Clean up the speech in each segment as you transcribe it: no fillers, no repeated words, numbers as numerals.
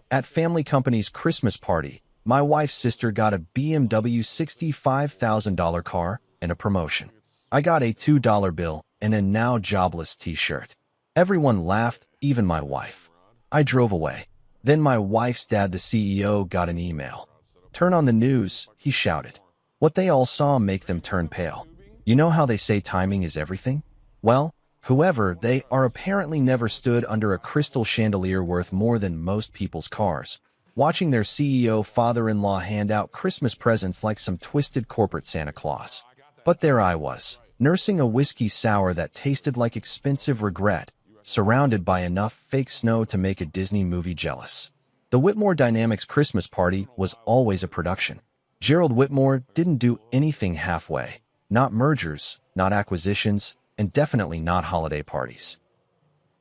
At family company's Christmas party, my wife's sister got a BMW $65,000 car and a promotion. I got a $2 bill and a now jobless t-shirt. Everyone laughed, even my wife. I drove away. Then my wife's dad, the CEO, got an email. "Turn on the news," he shouted. What they all saw make them turn pale. You know how they say timing is everything? Well, whoever they are apparently never stood under a crystal chandelier worth more than most people's cars, watching their CEO father-in-law hand out Christmas presents like some twisted corporate Santa Claus. But there I was, nursing a whiskey sour that tasted like expensive regret, surrounded by enough fake snow to make a Disney movie jealous. The Whitmore Dynamics Christmas party was always a production. Gerald Whitmore didn't do anything halfway. Not mergers, not acquisitions, and definitely not holiday parties.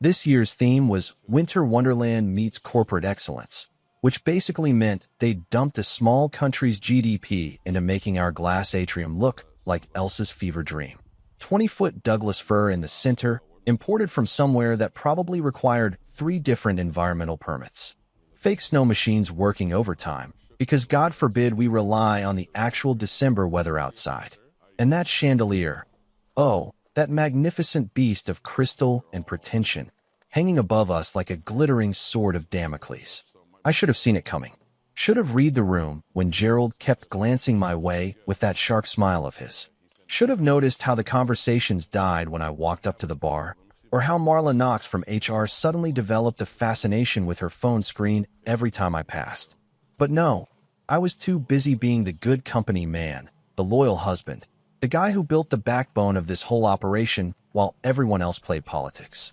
This year's theme was Winter Wonderland meets corporate excellence, which basically meant they dumped a small country's GDP into making our glass atrium look like Elsa's fever dream. 20-foot Douglas fir in the center, imported from somewhere that probably required 3 different environmental permits. Fake snow machines working overtime, because God forbid we rely on the actual December weather outside. And that chandelier, oh, that magnificent beast of crystal and pretension, hanging above us like a glittering sword of Damocles. I should have seen it coming. Should have read the room when Gerald kept glancing my way with that shark smile of his. Should have noticed how the conversations died when I walked up to the bar, or how Marla Knox from HR suddenly developed a fascination with her phone screen every time I passed. But no, I was too busy being the good company man, the loyal husband, the guy who built the backbone of this whole operation while everyone else played politics.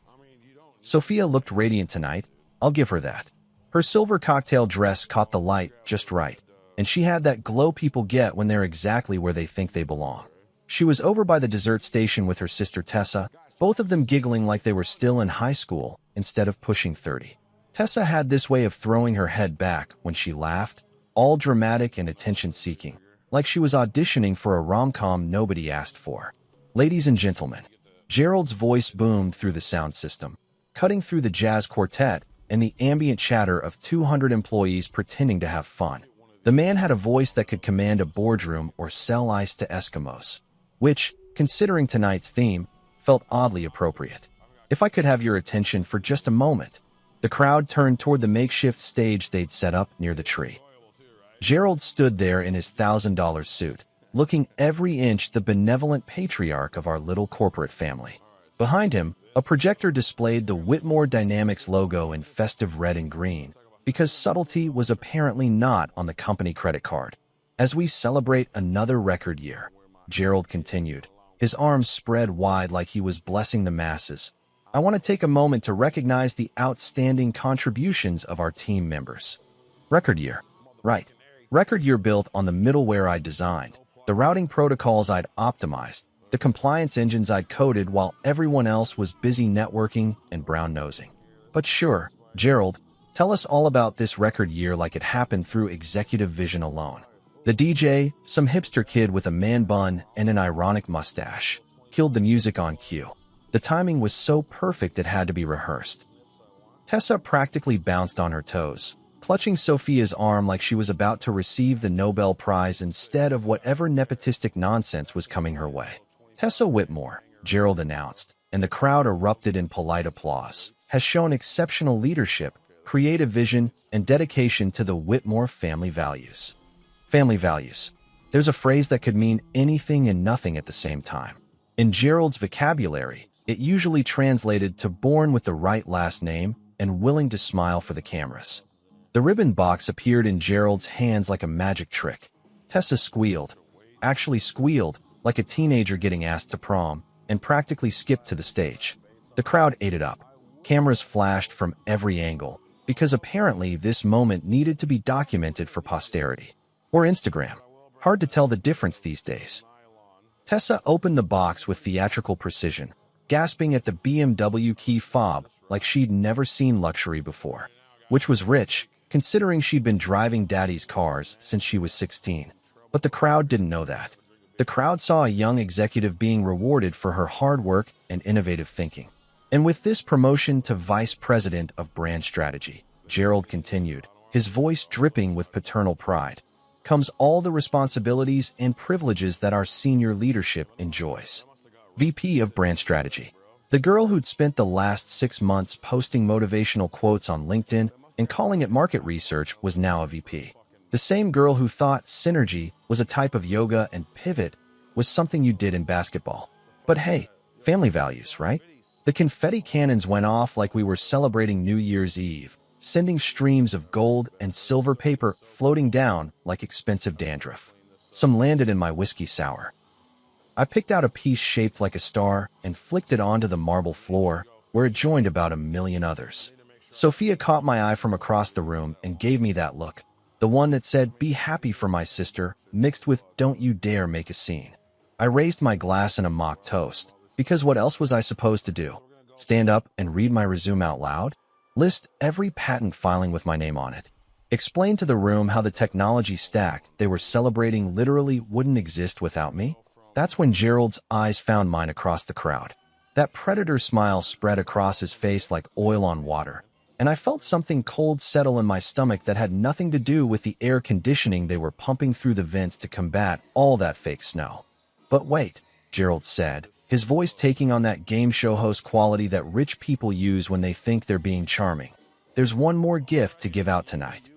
Sophia looked radiant tonight, I'll give her that. Her silver cocktail dress caught the light just right, and she had that glow people get when they're exactly where they think they belong. She was over by the dessert station with her sister Tessa, both of them giggling like they were still in high school instead of pushing 30. Tessa had this way of throwing her head back when she laughed, all dramatic and attention-seeking, like she was auditioning for a rom-com nobody asked for. Ladies and gentlemen, Gerald's voice boomed through the sound system, cutting through the jazz quartet and the ambient chatter of 200 employees pretending to have fun. The man had a voice that could command a boardroom or sell ice to Eskimos, which, considering tonight's theme, felt oddly appropriate. If I could have your attention for just a moment. The crowd turned toward the makeshift stage they'd set up near the tree. Gerald stood there in his $1,000 suit, looking every inch the benevolent patriarch of our little corporate family. Behind him, a projector displayed the Whitmore Dynamics logo in festive red and green, because subtlety was apparently not on the company credit card. As we celebrate another record year, Gerald continued, his arms spread wide like he was blessing the masses, I want to take a moment to recognize the outstanding contributions of our team members. Record year. Right. Record year built on the middleware I designed, the routing protocols I'd optimized, the compliance engines I'd coded while everyone else was busy networking and brown-nosing. But sure, Gerald, tell us all about this record year like it happened through executive vision alone. The DJ, some hipster kid with a man bun and an ironic mustache, killed the music on cue. The timing was so perfect it had to be rehearsed. Tessa practically bounced on her toes, clutching Sophia's arm like she was about to receive the Nobel Prize instead of whatever nepotistic nonsense was coming her way. Tessa Whitmore, Gerald announced, and the crowd erupted in polite applause, has shown exceptional leadership, creative vision, and dedication to the Whitmore family values. Family values. There's a phrase that could mean anything and nothing at the same time. In Gerald's vocabulary, it usually translated to born with the right last name and willing to smile for the cameras. The ribbon box appeared in Gerald's hands like a magic trick. Tessa squealed, actually squealed, like a teenager getting asked to prom, and practically skipped to the stage. The crowd ate it up. Cameras flashed from every angle, because apparently this moment needed to be documented for posterity. Or Instagram. Hard to tell the difference these days. Tessa opened the box with theatrical precision, gasping at the BMW key fob like she'd never seen luxury before. Which was rich, considering she'd been driving daddy's cars since she was 16. But the crowd didn't know that. The crowd saw a young executive being rewarded for her hard work and innovative thinking. And with this promotion to Vice President of Brand Strategy, Gerald continued, his voice dripping with paternal pride, comes all the responsibilities and privileges that our senior leadership enjoys. VP of Brand Strategy. The girl who'd spent the last 6 months posting motivational quotes on LinkedIn and calling it market research was now a VP. The same girl who thought synergy was a type of yoga and pivot was something you did in basketball. But hey, family values, right? The confetti cannons went off like we were celebrating New Year's Eve, sending streams of gold and silver paper floating down like expensive dandruff. Some landed in my whiskey sour. I picked out a piece shaped like a star and flicked it onto the marble floor, where it joined about a million others. Sophia caught my eye from across the room and gave me that look, the one that said, "Be happy for my sister," mixed with, "Don't you dare make a scene." I raised my glass in a mock toast, because what else was I supposed to do? Stand up and read my resume out loud? List every patent filing with my name on it? Explain to the room how the technology stack they were celebrating literally wouldn't exist without me? That's when Gerald's eyes found mine across the crowd. That predator smile spread across his face like oil on water, and I felt something cold settle in my stomach that had nothing to do with the air conditioning they were pumping through the vents to combat all that fake snow. "But wait," Gerald said, his voice taking on that game show host quality that rich people use when they think they're being charming. "There's one more gift to give out tonight."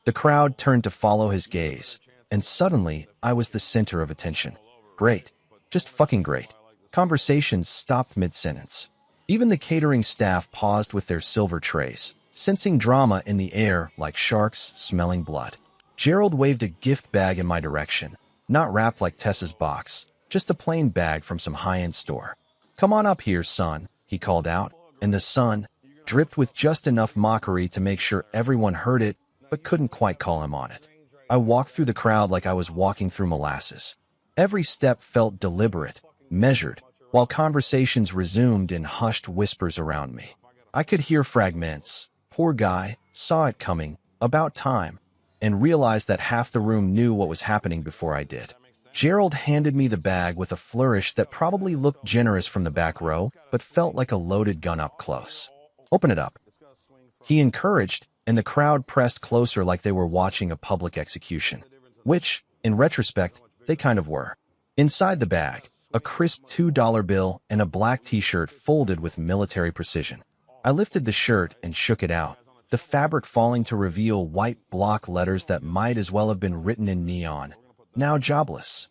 The crowd turned to follow his gaze, and suddenly I was the center of attention. Great. Just fucking great. Conversations stopped mid-sentence. Even the catering staff paused with their silver trays, sensing drama in the air like sharks smelling blood. Gerald waved a gift bag in my direction, not wrapped like Tessa's box, just a plain bag from some high-end store. "Come on up here, son," he called out, and the son dripped with just enough mockery to make sure everyone heard it, but couldn't quite call him on it. I walked through the crowd like I was walking through molasses. Every step felt deliberate, measured, while conversations resumed in hushed whispers around me. I could hear fragments. "Poor guy, saw it coming, about time," and realized that half the room knew what was happening before I did. Gerald handed me the bag with a flourish that probably looked generous from the back row, but felt like a loaded gun up close. "Open it up," he encouraged, and the crowd pressed closer like they were watching a public execution, which, in retrospect, they kind of were. Inside the bag, a crisp $2 bill and a black t-shirt folded with military precision. I lifted the shirt and shook it out, the fabric falling to reveal white block letters that might as well have been written in neon. "Now jobless."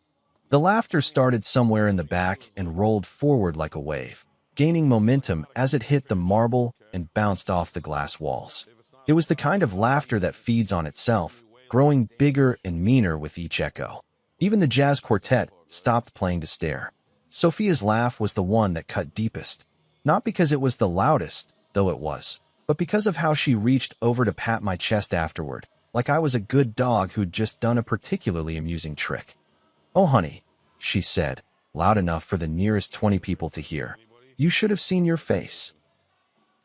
The laughter started somewhere in the back and rolled forward like a wave, gaining momentum as it hit the marble and bounced off the glass walls. It was the kind of laughter that feeds on itself, growing bigger and meaner with each echo. Even the jazz quartet stopped playing to stare. Sophia's laugh was the one that cut deepest, not because it was the loudest, though it was, but because of how she reached over to pat my chest afterward, like I was a good dog who'd just done a particularly amusing trick. "Oh, honey," she said, loud enough for the nearest 20 people to hear. "You should have seen your face."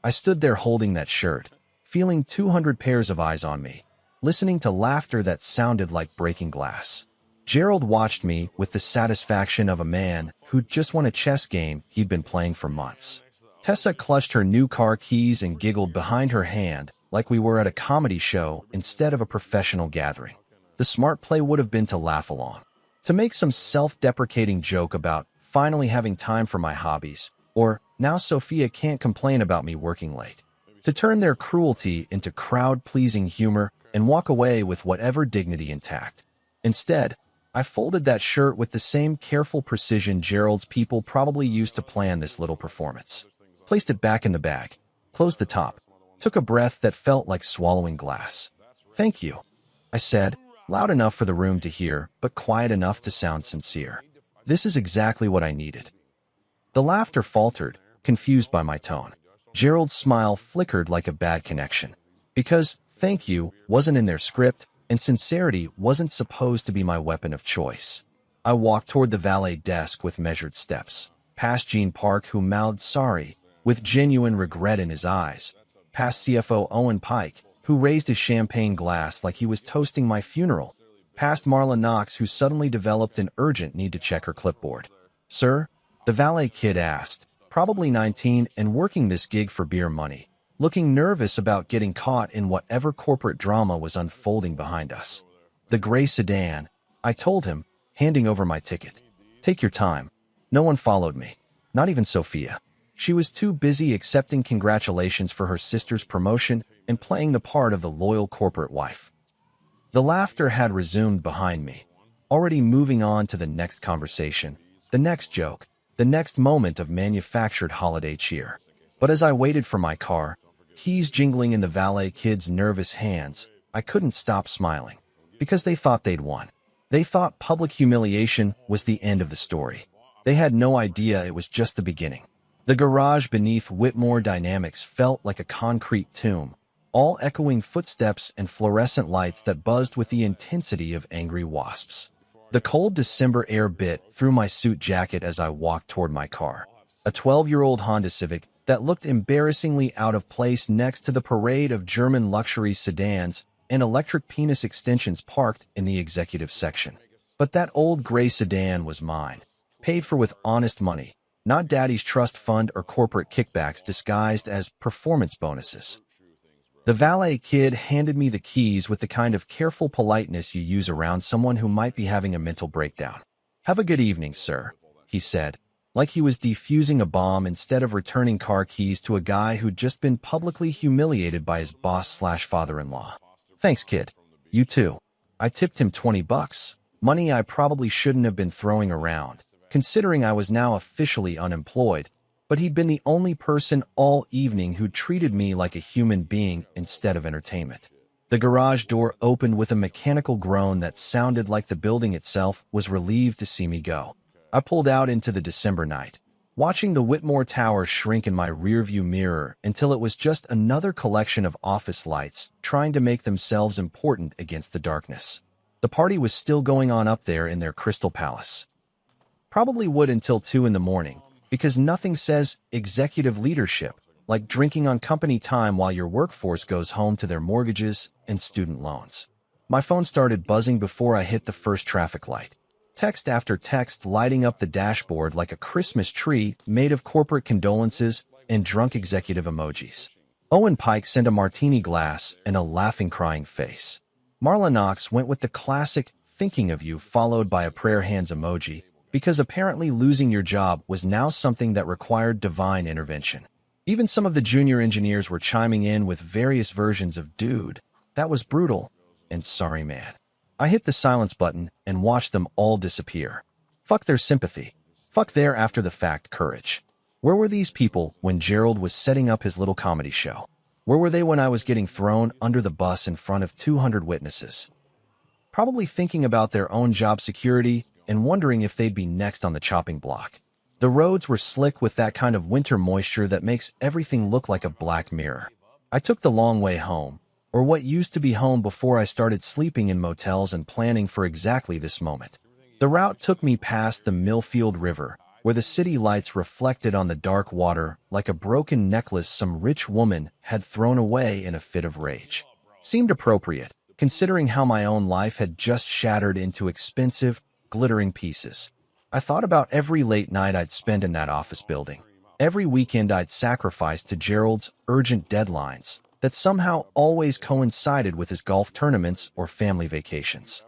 I stood there holding that shirt, feeling 200 pairs of eyes on me, listening to laughter that sounded like breaking glass. Gerald watched me with the satisfaction of a man who'd just won a chess game he'd been playing for months. Tessa clutched her new car keys and giggled behind her hand like we were at a comedy show instead of a professional gathering. The smart play would have been to laugh along, to make some self-deprecating joke about finally having time for my hobbies, or "now Sophia can't complain about me working late," to turn their cruelty into crowd-pleasing humor and walk away with whatever dignity intact. Instead, I folded that shirt with the same careful precision Gerald's people probably used to plan this little performance, placed it back in the bag, closed the top, took a breath that felt like swallowing glass. "Thank you," I said, loud enough for the room to hear, but quiet enough to sound sincere. "This is exactly what I needed." The laughter faltered, confused by my tone. Gerald's smile flickered like a bad connection. Because "thank you" wasn't in their script, and sincerity wasn't supposed to be my weapon of choice. I walked toward the valet desk with measured steps, past Gene Park, who mouthed sorry, with genuine regret in his eyes, past CFO Owen Pike, who raised his champagne glass like he was toasting my funeral, past Marla Knox, who suddenly developed an urgent need to check her clipboard. "Sir?" the valet kid asked, probably 19 and working this gig for beer money. looking nervous about getting caught in whatever corporate drama was unfolding behind us. The gray sedan, I told him, handing over my ticket. Take your time. No one followed me. Not even Sophia. She was too busy accepting congratulations for her sister's promotion and playing the part of the loyal corporate wife. The laughter had resumed behind me, already moving on to the next conversation, the next joke, the next moment of manufactured holiday cheer. But as I waited for my car, keys jingling in the valet kid's nervous hands, I couldn't stop smiling. Because they thought they'd won. They thought public humiliation was the end of the story. They had no idea it was just the beginning. The garage beneath Whitmore Dynamics felt like a concrete tomb, all echoing footsteps and fluorescent lights that buzzed with the intensity of angry wasps. The cold December air bit through my suit jacket as I walked toward my car, a 12-year-old Honda Civic that looked embarrassingly out of place next to the parade of German luxury sedans and electric penis extensions parked in the executive section. But that old gray sedan was mine, paid for with honest money, not daddy's trust fund or corporate kickbacks disguised as performance bonuses. The valet kid handed me the keys with the kind of careful politeness you use around someone who might be having a mental breakdown. "Have a good evening, sir," he said, like he was defusing a bomb instead of returning car keys to a guy who'd just been publicly humiliated by his boss/father-in-law. "Thanks, kid. You too." I tipped him $20, money I probably shouldn't have been throwing around, considering I was now officially unemployed, but he'd been the only person all evening who treated me like a human being instead of entertainment. The garage door opened with a mechanical groan that sounded like the building itself was relieved to see me go. I pulled out into the December night, watching the Whitmore Tower shrink in my rearview mirror until it was just another collection of office lights trying to make themselves important against the darkness. The party was still going on up there in their Crystal Palace. Probably would until 2 in the morning, because nothing says executive leadership like drinking on company time while your workforce goes home to their mortgages and student loans. My phone started buzzing before I hit the first traffic light. Text after text lighting up the dashboard like a Christmas tree made of corporate condolences and drunk executive emojis. Owen Pike sent a martini glass and a laughing crying face. Marla Knox went with the classic thinking of you followed by a prayer hands emoji, because apparently losing your job was now something that required divine intervention. Even some of the junior engineers were chiming in with various versions of "dude, that was brutal," and "sorry man." I hit the silence button and watched them all disappear. Fuck their sympathy. Fuck their after-the-fact courage. Where were these people when Gerald was setting up his little comedy show? Where were they when I was getting thrown under the bus in front of 200 witnesses? Probably thinking about their own job security and wondering if they'd be next on the chopping block. The roads were slick with that kind of winter moisture that makes everything look like a black mirror. I took the long way home, or what used to be home before I started sleeping in motels and planning for exactly this moment. The route took me past the Millfield River, where the city lights reflected on the dark water like a broken necklace some rich woman had thrown away in a fit of rage. Seemed appropriate, considering how my own life had just shattered into expensive, glittering pieces. I thought about every late night I'd spent in that office building, every weekend I'd sacrificed to Gerald's urgent deadlines that somehow always coincided with his golf tournaments or family vacations.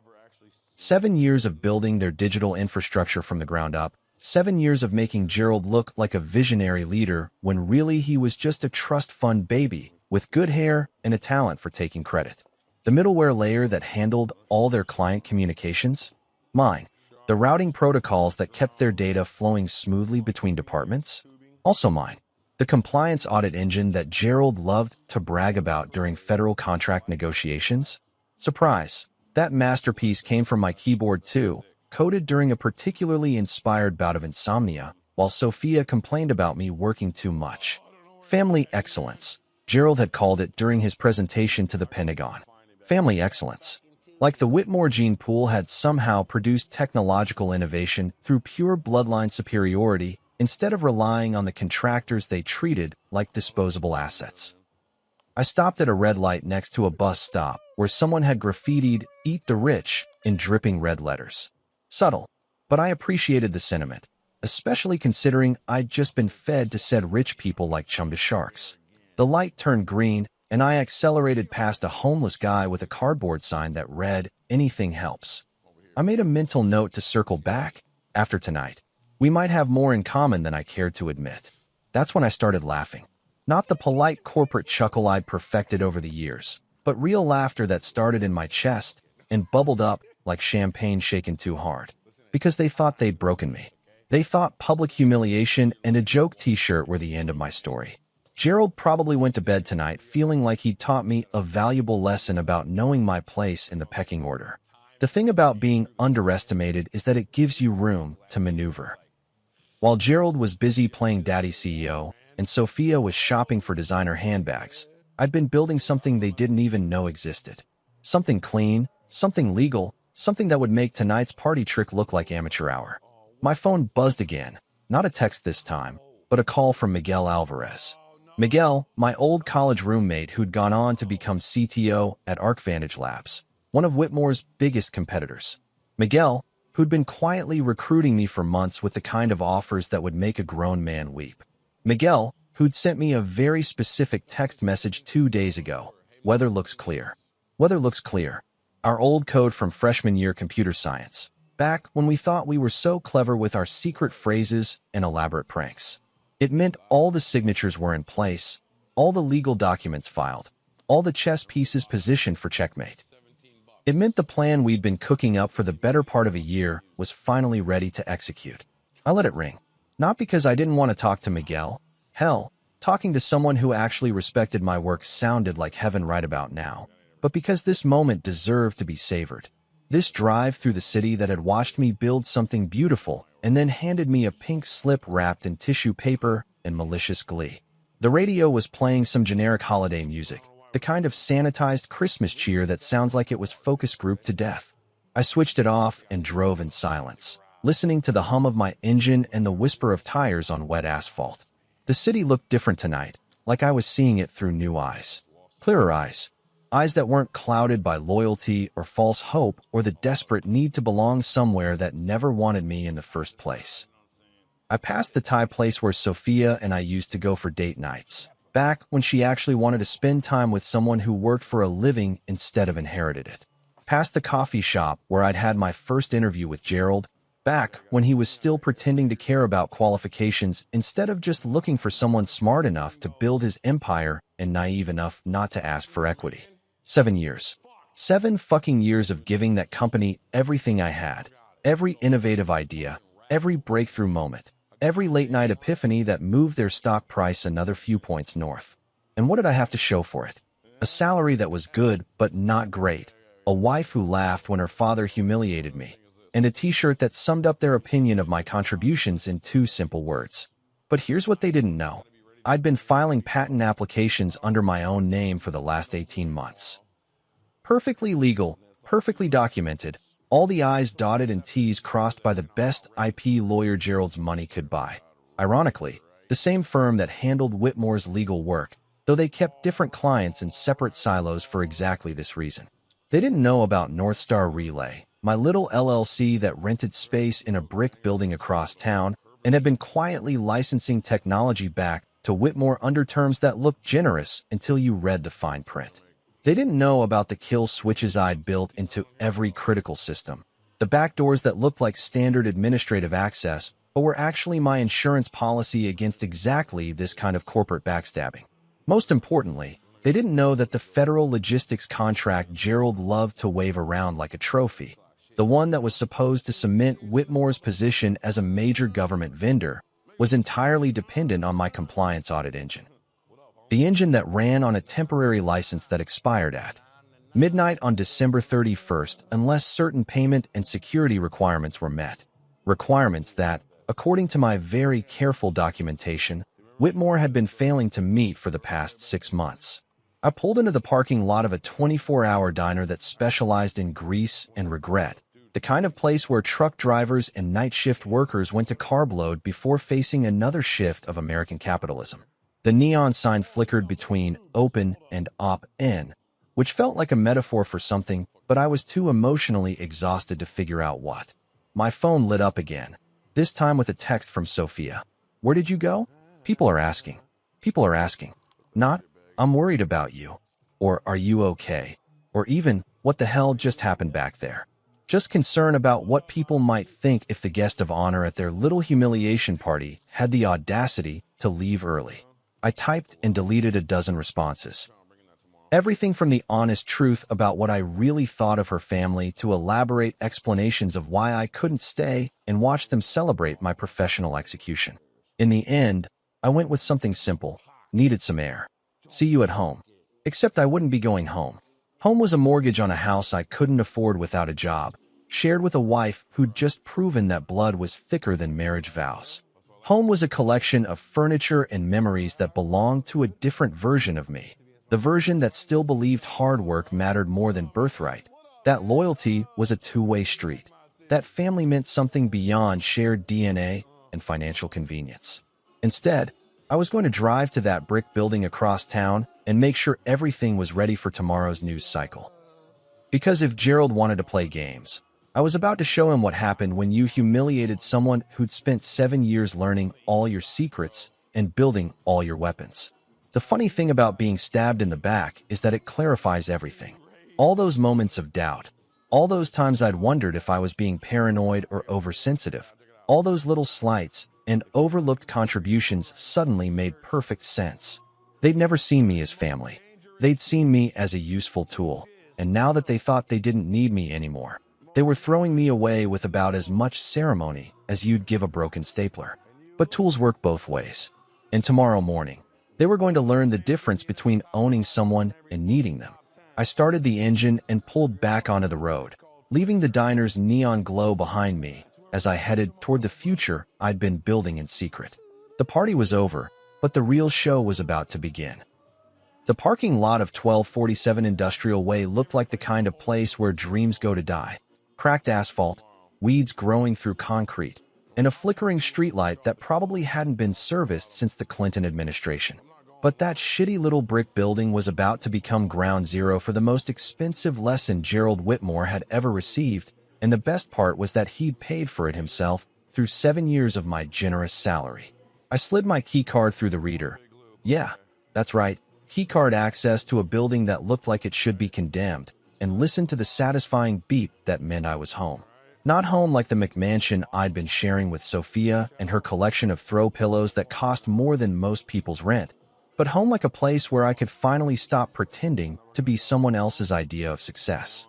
7 years of building their digital infrastructure from the ground up, 7 years of making Gerald look like a visionary leader when really he was just a trust fund baby with good hair and a talent for taking credit. The middleware layer that handled all their client communications? Mine. The routing protocols that kept their data flowing smoothly between departments? Also mine. The compliance audit engine that Gerald loved to brag about during federal contract negotiations? Surprise! That masterpiece came from my keyboard too, coded during a particularly inspired bout of insomnia, while Sophia complained about me working too much. Family excellence, Gerald had called it during his presentation to the Pentagon. Family excellence. Like the Whitmore gene pool had somehow produced technological innovation through pure bloodline superiority instead of relying on the contractors they treated like disposable assets. I stopped at a red light next to a bus stop where someone had graffitied "Eat the Rich" in dripping red letters. Subtle, but I appreciated the sentiment, especially considering I'd just been fed to said rich people like chum to sharks. The light turned green, and I accelerated past a homeless guy with a cardboard sign that read, "Anything helps." I made a mental note to circle back. After tonight, we might have more in common than I cared to admit. That's when I started laughing. Not the polite corporate chuckle I'd perfected over the years, but real laughter that started in my chest and bubbled up like champagne shaken too hard. Because they thought they'd broken me. They thought public humiliation and a joke t-shirt were the end of my story. Gerald probably went to bed tonight feeling like he'd taught me a valuable lesson about knowing my place in the pecking order. The thing about being underestimated is that it gives you room to maneuver. While Gerald was busy playing Daddy CEO and Sophia was shopping for designer handbags, I'd been building something they didn't even know existed. Something clean, something legal, something that would make tonight's party trick look like amateur hour. My phone buzzed again, not a text this time, but a call from Miguel Alvarez. Miguel, my old college roommate who'd gone on to become CTO at ArcVantage Labs, one of Whitmore's biggest competitors. Miguel, who'd been quietly recruiting me for months with the kind of offers that would make a grown man weep. Miguel, who'd sent me a very specific text message 2 days ago. Weather looks clear. Weather looks clear. Our old code from freshman year computer science. Back when we thought we were so clever with our secret phrases and elaborate pranks. It meant all the signatures were in place, all the legal documents filed, all the chess pieces positioned for checkmate. It meant the plan we'd been cooking up for the better part of a year was finally ready to execute. I let it ring. Not because I didn't want to talk to Miguel. Hell, talking to someone who actually respected my work sounded like heaven right about now. But because this moment deserved to be savored. This drive through the city that had watched me build something beautiful and then handed me a pink slip wrapped in tissue paper and malicious glee. The radio was playing some generic holiday music, the kind of sanitized Christmas cheer that sounds like it was focus grouped to death. I switched it off and drove in silence, listening to the hum of my engine and the whisper of tires on wet asphalt. The city looked different tonight, like I was seeing it through new eyes. Clearer eyes. Eyes that weren't clouded by loyalty or false hope or the desperate need to belong somewhere that never wanted me in the first place. I passed the Thai place where Sophia and I used to go for date nights, back when she actually wanted to spend time with someone who worked for a living instead of inherited it. Past the coffee shop where I'd had my first interview with Gerald, back when he was still pretending to care about qualifications instead of just looking for someone smart enough to build his empire and naive enough not to ask for equity. 7 years. 7 fucking years of giving that company everything I had. Every innovative idea, every breakthrough moment, every late-night epiphany that moved their stock price another few points north. And what did I have to show for it? A salary that was good but not great, a wife who laughed when her father humiliated me, and a t-shirt that summed up their opinion of my contributions in 2 simple words. But here's what they didn't know. I'd been filing patent applications under my own name for the last 18 months. Perfectly legal, perfectly documented, all the I's dotted and T's crossed by the best IP lawyer Gerald's money could buy. Ironically, the same firm that handled Whitmore's legal work, though they kept different clients in separate silos for exactly this reason. They didn't know about North Star Relay, my little LLC that rented space in a brick building across town and had been quietly licensing technology back to Whitmore under terms that looked generous until you read the fine print. They didn't know about the kill switches I'd built into every critical system, the backdoors that looked like standard administrative access but were actually my insurance policy against exactly this kind of corporate backstabbing. Most importantly, they didn't know that the federal logistics contract Gerald loved to wave around like a trophy, the one that was supposed to cement Whitmore's position as a major government vendor, was entirely dependent on my compliance audit engine. The engine that ran on a temporary license that expired at midnight on December 31st unless certain payment and security requirements were met. Requirements that, according to my very careful documentation, Whitmore had been failing to meet for the past 6 months. I pulled into the parking lot of a 24-hour diner that specialized in grease and regret, the kind of place where truck drivers and night shift workers went to carb load before facing another shift of American capitalism. The neon sign flickered between open and op-in, which felt like a metaphor for something, but I was too emotionally exhausted to figure out what. My phone lit up again, this time with a text from Sophia. Where did you go? People are asking. People are asking. Not, I'm worried about you. Or are you okay? Or even, what the hell just happened back there? Just concern about what people might think if the guest of honor at their little humiliation party had the audacity to leave early. I typed and deleted a dozen responses. Everything from the honest truth about what I really thought of her family to elaborate explanations of why I couldn't stay and watch them celebrate my professional execution. In the end, I went with something simple. Needed some air. See you at home. Except I wouldn't be going home. Home was a mortgage on a house I couldn't afford without a job, shared with a wife who'd just proven that blood was thicker than marriage vows. Home was a collection of furniture and memories that belonged to a different version of me. The version that still believed hard work mattered more than birthright. That loyalty was a two-way street. That family meant something beyond shared DNA and financial convenience. Instead, I was going to drive to that brick building across town and make sure everything was ready for tomorrow's news cycle. Because if Gerald wanted to play games, I was about to show him what happened when you humiliated someone who'd spent 7 years learning all your secrets and building all your weapons. The funny thing about being stabbed in the back is that it clarifies everything. All those moments of doubt, all those times I'd wondered if I was being paranoid or oversensitive, all those little slights and overlooked contributions suddenly made perfect sense. They'd never seen me as family. They'd seen me as a useful tool, and now that they thought they didn't need me anymore, they were throwing me away with about as much ceremony as you'd give a broken stapler. But tools work both ways. And tomorrow morning, they were going to learn the difference between owning someone and needing them. I started the engine and pulled back onto the road, leaving the diner's neon glow behind me as I headed toward the future I'd been building in secret. The party was over, but the real show was about to begin. The parking lot of 1247 Industrial Way looked like the kind of place where dreams go to die. Cracked asphalt, weeds growing through concrete, and a flickering streetlight that probably hadn't been serviced since the Clinton administration. But that shitty little brick building was about to become ground zero for the most expensive lesson Gerald Whitmore had ever received, and the best part was that he'd paid for it himself through 7 years of my generous salary. I slid my keycard through the reader. Yeah, that's right, keycard access to a building that looked like it should be condemned, and listened to the satisfying beep that meant I was home. Not home like the McMansion I'd been sharing with Sophia and her collection of throw pillows that cost more than most people's rent, but home like a place where I could finally stop pretending to be someone else's idea of success.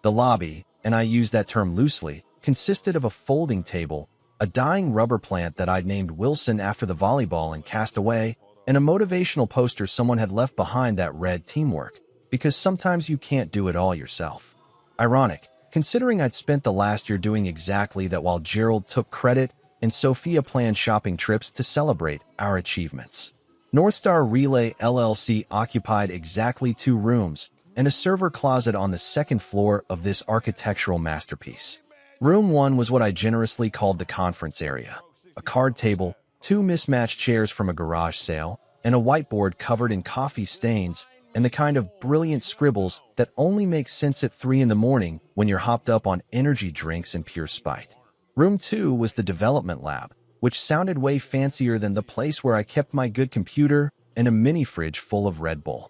The lobby, and I use that term loosely, consisted of a folding table, a dying rubber plant that I'd named Wilson after the volleyball in Castaway, and a motivational poster someone had left behind that read teamwork, because sometimes you can't do it all yourself. Ironic, considering I'd spent the last year doing exactly that while Gerald took credit and Sophia planned shopping trips to celebrate our achievements. Northstar Relay LLC occupied exactly 2 rooms and a server closet on the 2nd floor of this architectural masterpiece. Room 1 was what I generously called the conference area. A card table, 2 mismatched chairs from a garage sale, and a whiteboard covered in coffee stains and the kind of brilliant scribbles that only make sense at 3 in the morning when you're hopped up on energy drinks and pure spite. Room 2 was the development lab, which sounded way fancier than the place where I kept my good computer and a mini fridge full of Red Bull.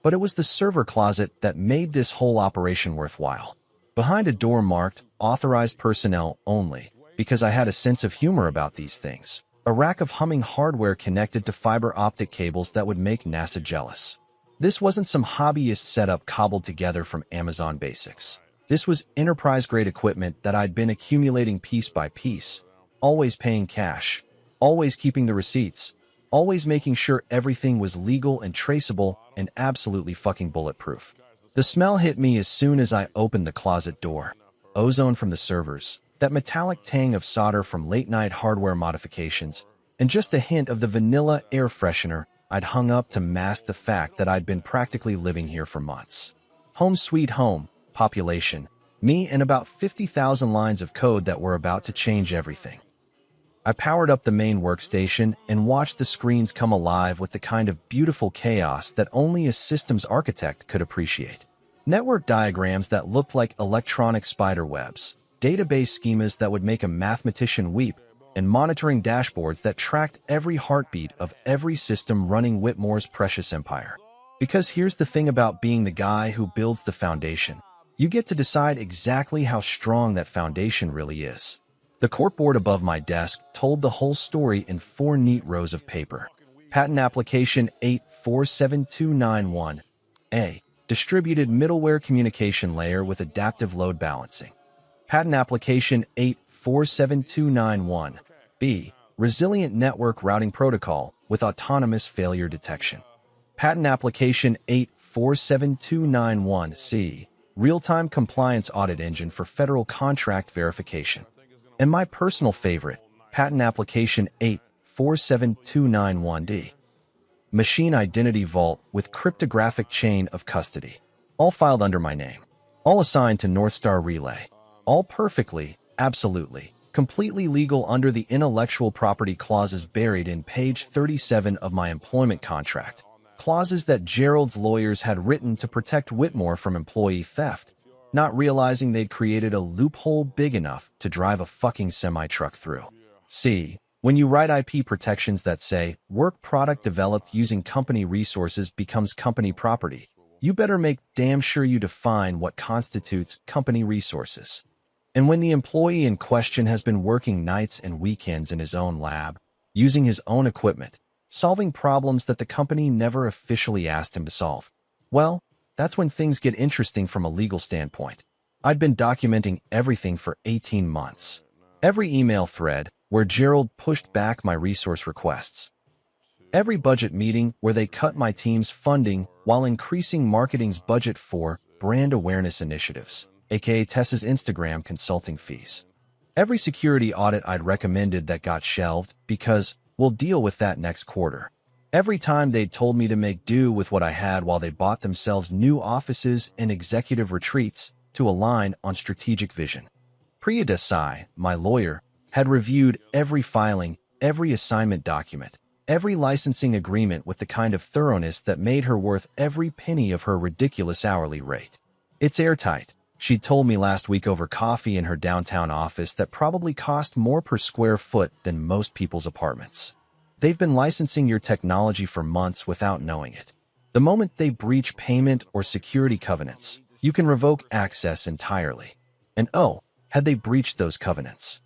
But it was the server closet that made this whole operation worthwhile. Behind a door marked "Authorized Personnel Only," because I had a sense of humor about these things, a rack of humming hardware connected to fiber optic cables that would make NASA jealous. This wasn't some hobbyist setup cobbled together from Amazon Basics. This was enterprise-grade equipment that I'd been accumulating piece by piece, always paying cash, always keeping the receipts, always making sure everything was legal and traceable and absolutely fucking bulletproof. The smell hit me as soon as I opened the closet door. Ozone from the servers, that metallic tang of solder from late-night hardware modifications, and just a hint of the vanilla air freshener I'd hung up to mask the fact that I'd been practically living here for months. Home sweet home, population, me and about 50,000 lines of code that were about to change everything. I powered up the main workstation and watched the screens come alive with the kind of beautiful chaos that only a systems architect could appreciate. Network diagrams that looked like electronic spider webs, database schemas that would make a mathematician weep, and monitoring dashboards that tracked every heartbeat of every system running Whitmore's precious empire. Because here's the thing about being the guy who builds the foundation. You get to decide exactly how strong that foundation really is. The corkboard above my desk told the whole story in 4 neat rows of paper. Patent application 847291. A. Distributed middleware communication layer with adaptive load balancing. Patent application 847291. B. Resilient network routing protocol with autonomous failure detection. Patent application 847291. C. Real-time compliance audit engine for federal contract verification. And my personal favorite, patent application 847291D. Machine Identity Vault with cryptographic chain of custody. All filed under my name. All assigned to Northstar Relay. All perfectly, absolutely, completely legal under the intellectual property clauses buried in page 37 of my employment contract. Clauses that Gerald's lawyers had written to protect Whitmore from employee theft, not realizing they'd created a loophole big enough to drive a fucking semi-truck through. C. When you write IP protections that say, work product developed using company resources becomes company property, you better make damn sure you define what constitutes company resources. And when the employee in question has been working nights and weekends in his own lab, using his own equipment, solving problems that the company never officially asked him to solve, well, that's when things get interesting from a legal standpoint. I'd been documenting everything for 18 months. Every email thread where Gerald pushed back my resource requests. Every budget meeting where they cut my team's funding while increasing marketing's budget for brand awareness initiatives, aka Tessa's Instagram consulting fees. Every security audit I'd recommended that got shelved because we'll deal with that next quarter. Every time they'd told me to make do with what I had while they bought themselves new offices and executive retreats to align on strategic vision. Priya Desai, my lawyer, had reviewed every filing, every assignment document, every licensing agreement with the kind of thoroughness that made her worth every penny of her ridiculous hourly rate. It's airtight, she'd told me last week over coffee in her downtown office that probably cost more per square foot than most people's apartments. They've been licensing your technology for months without knowing it. The moment they breach payment or security covenants, you can revoke access entirely. And oh, had they breached those covenants?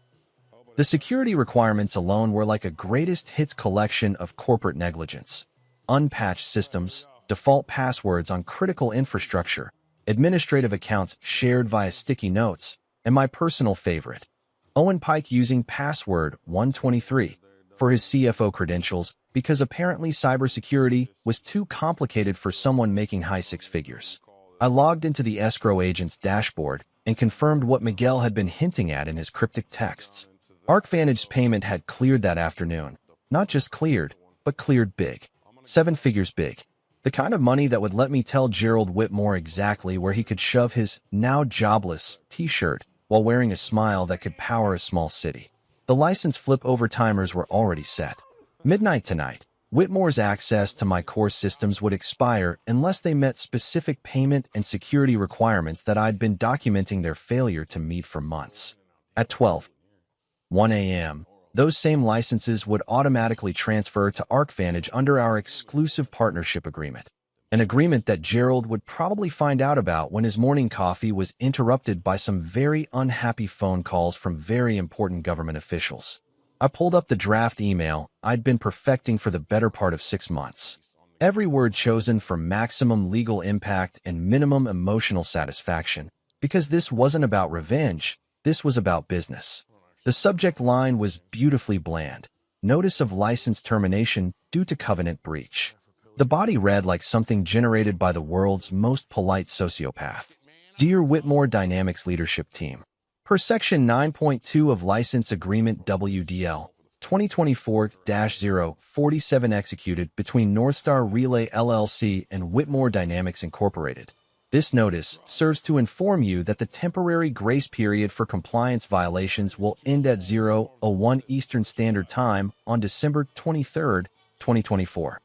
The security requirements alone were like a greatest hits collection of corporate negligence. Unpatched systems, default passwords on critical infrastructure, administrative accounts shared via sticky notes, and my personal favorite, Owen Pike using password 123 for his CFO credentials because apparently cybersecurity was too complicated for someone making high six figures. I logged into the escrow agent's dashboard and confirmed what Miguel had been hinting at in his cryptic texts. ArcVantage's payment had cleared that afternoon. Not just cleared, but cleared big. 7 figures big. The kind of money that would let me tell Gerald Whitmore exactly where he could shove his now jobless t-shirt while wearing a smile that could power a small city. The license flip over timers were already set. Midnight tonight, Whitmore's access to my core systems would expire unless they met specific payment and security requirements that I'd been documenting their failure to meet for months. At 12:01 a.m., those same licenses would automatically transfer to ArcVantage under our exclusive partnership agreement. An agreement that Gerald would probably find out about when his morning coffee was interrupted by some very unhappy phone calls from very important government officials. I pulled up the draft email I'd been perfecting for the better part of 6 months. Every word chosen for maximum legal impact and minimum emotional satisfaction, because this wasn't about revenge, this was about business. The subject line was beautifully bland. Notice of license termination due to covenant breach. The body read like something generated by the world's most polite sociopath. Dear Whitmore Dynamics Leadership Team, per Section 9.2 of License Agreement WDL 2024-047 executed between Northstar Relay LLC and Whitmore Dynamics Incorporated. This notice serves to inform you that the temporary grace period for compliance violations will end at 0:01 Eastern Standard Time on December 23, 2024.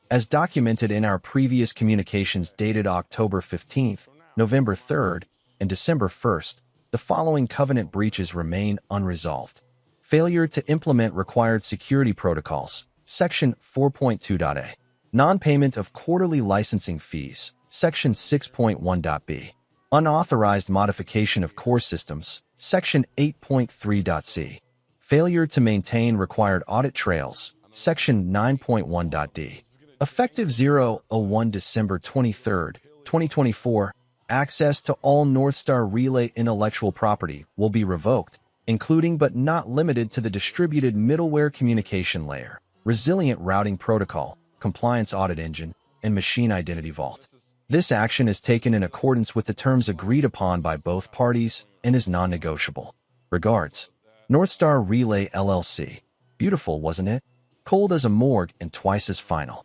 As documented in our previous communications dated October 15, November 3, and December 1, the following covenant breaches remain unresolved. Failure to implement required security protocols, Section 4.2.a. Non-payment of quarterly licensing fees, Section 6.1.b. Unauthorized modification of core systems, Section 8.3.c. Failure to maintain required audit trails, Section 9.1.d. Effective 0/01 December 23, 2024, access to all Northstar Relay intellectual property will be revoked, including but not limited to the distributed middleware communication layer, resilient routing protocol, compliance audit engine, and machine identity vault. This action is taken in accordance with the terms agreed upon by both parties and is non-negotiable. Regards, Northstar Relay LLC. Beautiful, wasn't it? Cold as a morgue and twice as final.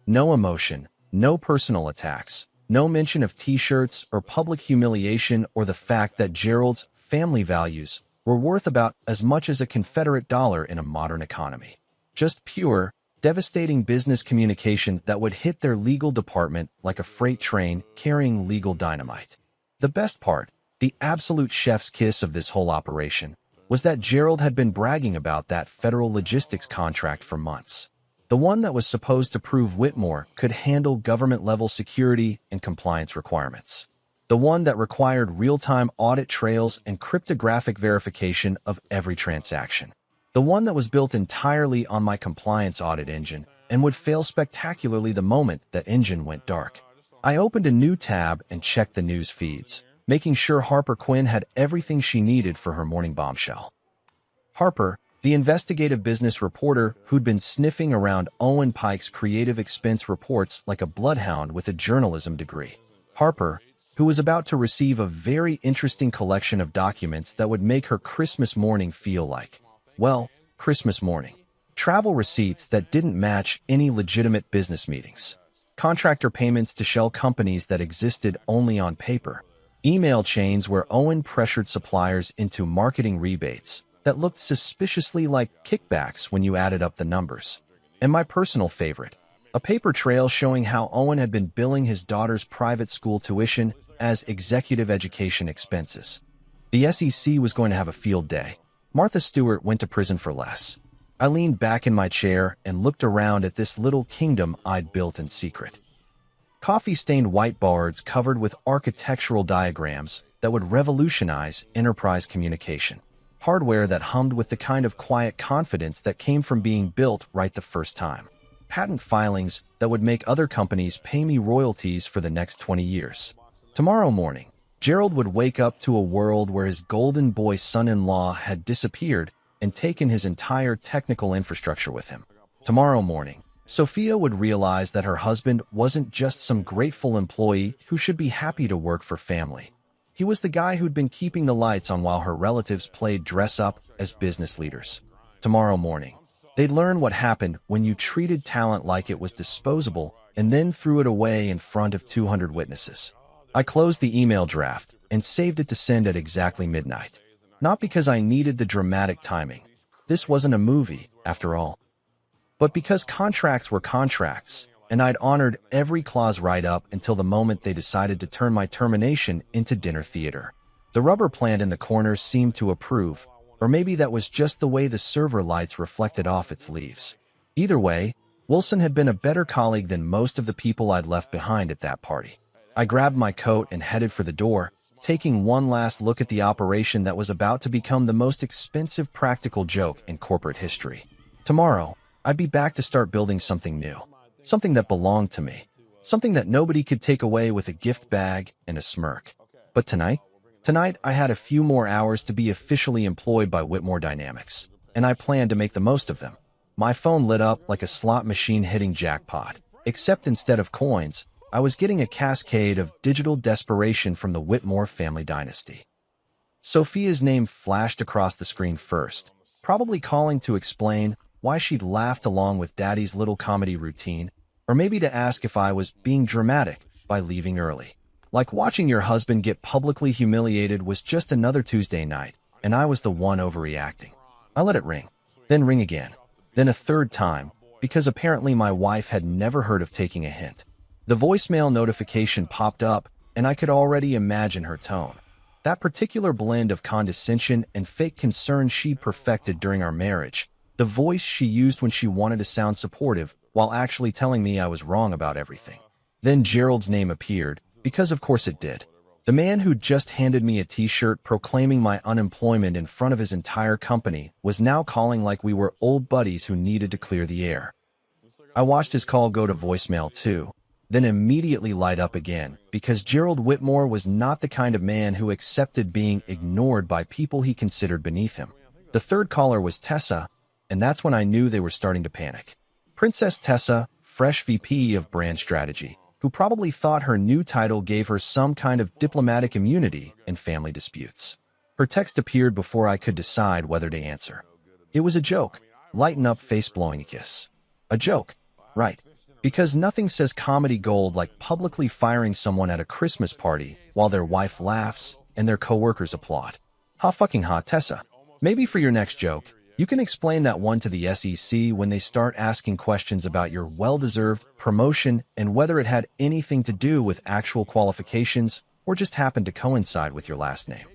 No emotion, no personal attacks, no mention of t-shirts or public humiliation or the fact that Gerald's family values were worth about as much as a Confederate dollar in a modern economy. Just pure, devastating business communication that would hit their legal department like a freight train carrying legal dynamite. The best part, the absolute chef's kiss of this whole operation, was that Gerald had been bragging about that federal logistics contract for months. The one that was supposed to prove Whitmore could handle government-level security and compliance requirements. The one that required real-time audit trails and cryptographic verification of every transaction. The one that was built entirely on my compliance audit engine and would fail spectacularly the moment that engine went dark. I opened a new tab and checked the news feeds, making sure Harper Quinn had everything she needed for her morning bombshell. Harper, the investigative business reporter who'd been sniffing around Owen Pike's creative expense reports like a bloodhound with a journalism degree. Harper, who was about to receive a very interesting collection of documents that would make her Christmas morning feel like, well, Christmas morning. Travel receipts that didn't match any legitimate business meetings. Contractor payments to shell companies that existed only on paper. Email chains where Owen pressured suppliers into marketing rebates that looked suspiciously like kickbacks when you added up the numbers. And my personal favorite, a paper trail showing how Owen had been billing his daughter's private school tuition as executive education expenses. The SEC was going to have a field day. Martha Stewart went to prison for less. I leaned back in my chair and looked around at this little kingdom I'd built in secret. Coffee-stained whiteboards covered with architectural diagrams that would revolutionize enterprise communication. Hardware that hummed with the kind of quiet confidence that came from being built right the first time. Patent filings that would make other companies pay me royalties for the next 20 years. Tomorrow morning, Gerald would wake up to a world where his golden boy son-in-law had disappeared and taken his entire technical infrastructure with him. Tomorrow morning, Sophia would realize that her husband wasn't just some grateful employee who should be happy to work for family. He was the guy who'd been keeping the lights on while her relatives played dress-up as business leaders. Tomorrow morning, they'd learn what happened when you treated talent like it was disposable and then threw it away in front of 200 witnesses. I closed the email draft and saved it to send at exactly midnight. Not because I needed the dramatic timing. This wasn't a movie, after all. But because contracts were contracts, and I'd honored every clause right up until the moment they decided to turn my termination into dinner theater. The rubber plant in the corner seemed to approve, or maybe that was just the way the server lights reflected off its leaves. Either way, Wilson had been a better colleague than most of the people I'd left behind at that party. I grabbed my coat and headed for the door, taking one last look at the operation that was about to become the most expensive practical joke in corporate history. Tomorrow, I'd be back to start building something new. Something that belonged to me. Something that nobody could take away with a gift bag and a smirk. But tonight I had a few more hours to be officially employed by Whitmore Dynamics, and I planned to make the most of them. My phone lit up like a slot machine hitting jackpot, except instead of coins, I was getting a cascade of digital desperation from the Whitmore family dynasty. Sophia's name flashed across the screen first, probably calling to explain why she'd laughed along with Daddy's little comedy routine, or maybe to ask if I was being dramatic by leaving early. Like watching your husband get publicly humiliated was just another Tuesday night, and I was the one overreacting. I let it ring, then ring again, then a third time, because apparently my wife had never heard of taking a hint. The voicemail notification popped up, and I could already imagine her tone. That particular blend of condescension and fake concern she perfected during our marriage, the voice she used when she wanted to sound supportive while actually telling me I was wrong about everything. Then Gerald's name appeared, because of course it did. The man who'd just handed me a t-shirt proclaiming my unemployment in front of his entire company was now calling like we were old buddies who needed to clear the air. I watched his call go to voicemail too, then immediately light up again, because Gerald Whitmore was not the kind of man who accepted being ignored by people he considered beneath him. The third caller was Tessa, and that's when I knew they were starting to panic. Princess Tessa, fresh VP of brand strategy, who probably thought her new title gave her some kind of diplomatic immunity in family disputes. Her text appeared before I could decide whether to answer. It was a joke. Lighten up, face blowing a kiss. A joke, right? Because nothing says comedy gold like publicly firing someone at a Christmas party while their wife laughs and their coworkers applaud. Ha fucking ha, Tessa. Maybe for your next joke, you can explain that one to the SEC when they start asking questions about your well-deserved promotion and whether it had anything to do with actual qualifications or just happened to coincide with your last name.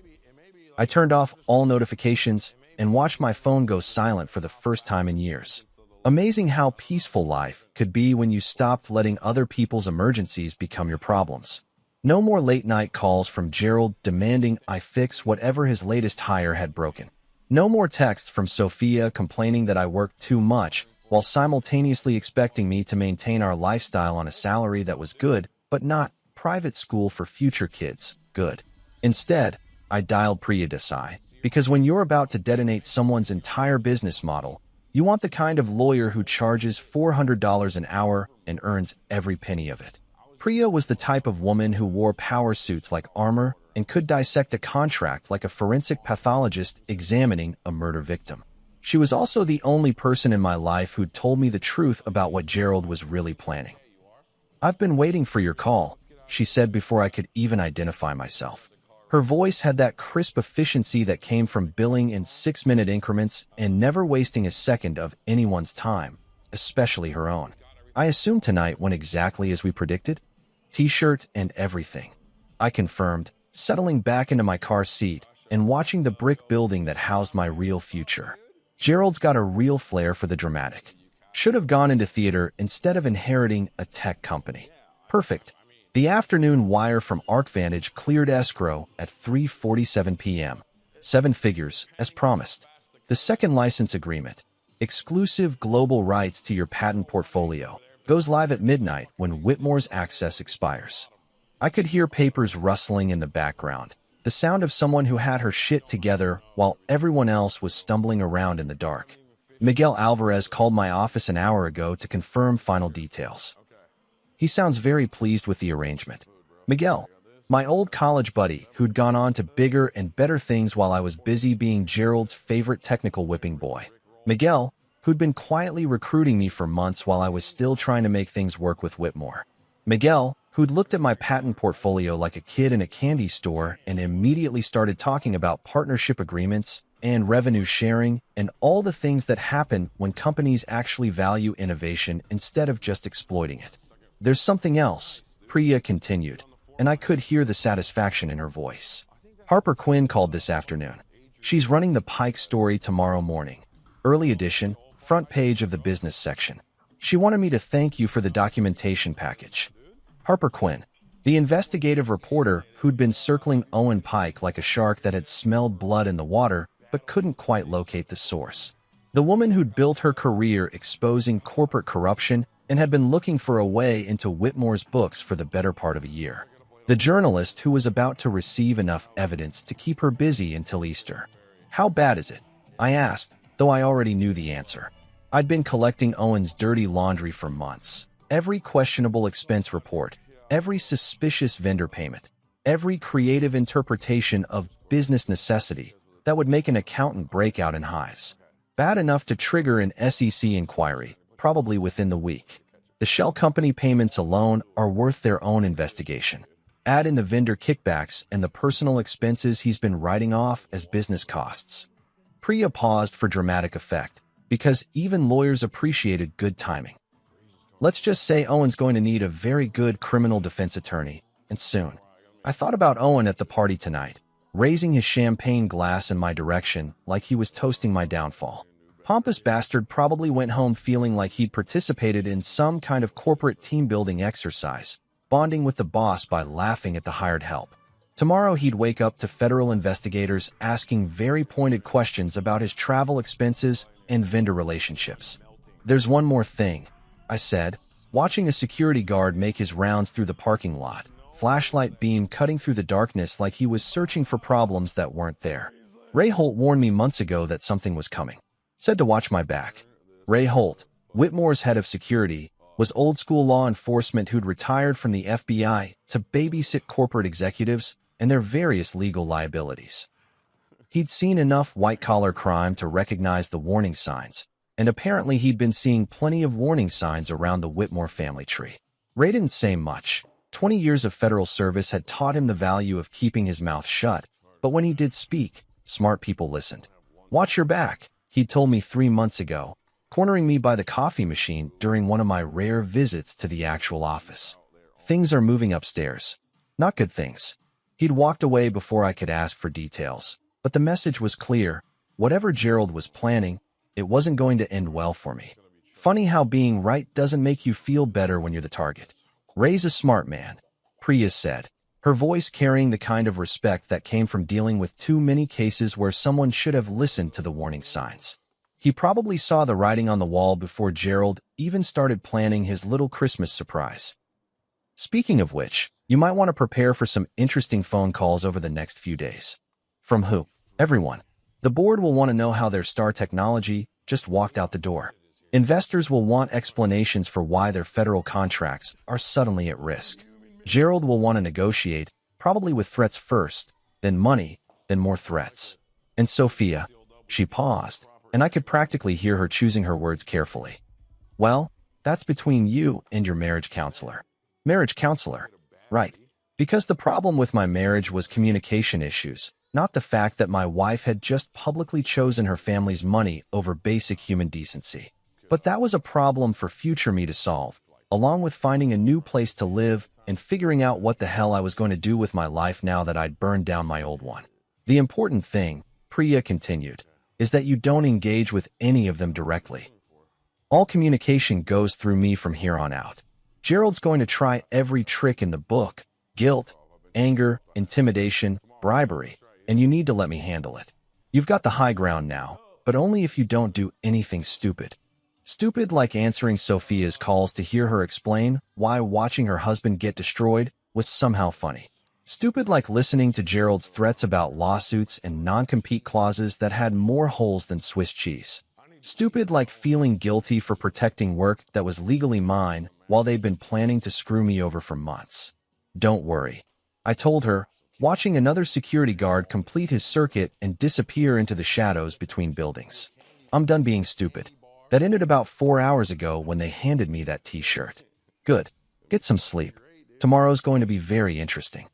I turned off all notifications and watched my phone go silent for the first time in years. Amazing how peaceful life could be when you stopped letting other people's emergencies become your problems. No more late-night calls from Gerald demanding I fix whatever his latest hire had broken. No more texts from Sophia complaining that I worked too much while simultaneously expecting me to maintain our lifestyle on a salary that was good, but not private school for future kids, good. Instead, I dialed Priya Desai, because when you're about to detonate someone's entire business model, you want the kind of lawyer who charges $400 an hour and earns every penny of it. Priya was the type of woman who wore power suits like armor and could dissect a contract like a forensic pathologist examining a murder victim. She was also the only person in my life who'd told me the truth about what Gerald was really planning. "I've been waiting for your call," she said before I could even identify myself. Her voice had that crisp efficiency that came from billing in 6-minute increments and never wasting a second of anyone's time, especially her own. "I assume tonight went exactly as we predicted? T-shirt and everything," I confirmed, settling back into my car seat and watching the brick building that housed my real future. Gerald's got a real flair for the dramatic. Should have gone into theater instead of inheriting a tech company. Perfect. The afternoon wire from ArcVantage cleared escrow at 3:47 p.m. 7 figures, as promised. The second license agreement, exclusive global rights to your patent portfolio, goes live at midnight when Whitmore's access expires. I could hear papers rustling in the background, the sound of someone who had her shit together while everyone else was stumbling around in the dark. Miguel Alvarez called my office an hour ago to confirm final details. He sounds very pleased with the arrangement. Miguel, my old college buddy who'd gone on to bigger and better things while I was busy being Gerald's favorite technical whipping boy. Miguel, who'd been quietly recruiting me for months while I was still trying to make things work with Whitmore. Miguel, who'd looked at my patent portfolio like a kid in a candy store and immediately started talking about partnership agreements and revenue sharing and all the things that happen when companies actually value innovation instead of just exploiting it. "There's something else," Priya continued, and I could hear the satisfaction in her voice. "Harper Quinn called this afternoon. She's running the Pike story tomorrow morning. Early edition, front page of the business section. She wanted me to thank you for the documentation package." Harper Quinn, the investigative reporter who'd been circling Owen Pike like a shark that had smelled blood in the water but couldn't quite locate the source. The woman who'd built her career exposing corporate corruption and had been looking for a way into Whitmore's books for the better part of a year. The journalist who was about to receive enough evidence to keep her busy until Easter. "How bad is it?" I asked, though I already knew the answer. I'd been collecting Owen's dirty laundry for months. Every questionable expense report, every suspicious vendor payment, every creative interpretation of business necessity that would make an accountant break out in hives. Bad enough to trigger an SEC inquiry, probably within the week. The shell company payments alone are worth their own investigation. Add in the vendor kickbacks and the personal expenses he's been writing off as business costs. Priya paused for dramatic effect, because even lawyers appreciated good timing. "Let's just say Owen's going to need a very good criminal defense attorney, and soon." I thought about Owen at the party tonight. raising his champagne glass in my direction like he was toasting my downfall. Pompous bastard probably went home feeling like he'd participated in some kind of corporate team-building exercise, bonding with the boss by laughing at the hired help. Tomorrow he'd wake up to federal investigators asking very pointed questions about his travel expenses and vendor relationships. "There's one more thing," I said, watching a security guard make his rounds through the parking lot, flashlight beam cutting through the darkness like he was searching for problems that weren't there. "Ray Holt warned me months ago that something was coming. Said to watch my back." Ray Holt, Whitmore's head of security, was old-school law enforcement who'd retired from the FBI to babysit corporate executives and their various legal liabilities. He'd seen enough white-collar crime to recognize the warning signs, and apparently he'd been seeing plenty of warning signs around the Whitmore family tree. Ray didn't say much. 20 years of federal service had taught him the value of keeping his mouth shut, but when he did speak, smart people listened. "Watch your back," he'd told me 3 months ago, cornering me by the coffee machine during one of my rare visits to the actual office. "Things are moving upstairs. Not good things." He'd walked away before I could ask for details, but the message was clear. Whatever Gerald was planning, it wasn't going to end well for me. Funny how being right doesn't make you feel better when you're the target. "Ray's a smart man," Priya said, her voice carrying the kind of respect that came from dealing with too many cases where someone should have listened to the warning signs. "He probably saw the writing on the wall before Gerald even started planning his little Christmas surprise. Speaking of which, you might want to prepare for some interesting phone calls over the next few days." "From who?" "Everyone. The board will want to know how their star technology just walked out the door. Investors will want explanations for why their federal contracts are suddenly at risk. Gerald will want to negotiate, probably with threats first, then money, then more threats. And Sophia," she paused, and I could practically hear her choosing her words carefully. "Well, that's between you and your marriage counselor." "Marriage counselor?" "Right. Because the problem with my marriage was communication issues, not the fact that my wife had just publicly chosen her family's money over basic human decency. But that was a problem for future me to solve, along with finding a new place to live and figuring out what the hell I was going to do with my life now that I'd burned down my old one. The important thing," Priya continued, "is that you don't engage with any of them directly. All communication goes through me from here on out. Gerald's going to try every trick in the book: guilt, anger, intimidation, bribery, and you need to let me handle it. You've got the high ground now, but only if you don't do anything stupid. Stupid like answering Sophia's calls to hear her explain why watching her husband get destroyed was somehow funny. Stupid like listening to Gerald's threats about lawsuits and non-compete clauses that had more holes than Swiss cheese. Stupid like feeling guilty for protecting work that was legally mine while they'd been planning to screw me over for months. Don't worry," I told her, watching another security guard complete his circuit and disappear into the shadows between buildings. "I'm done being stupid. That ended about 4 hours ago when they handed me that t-shirt." "Good. Get some sleep. Tomorrow's going to be very interesting."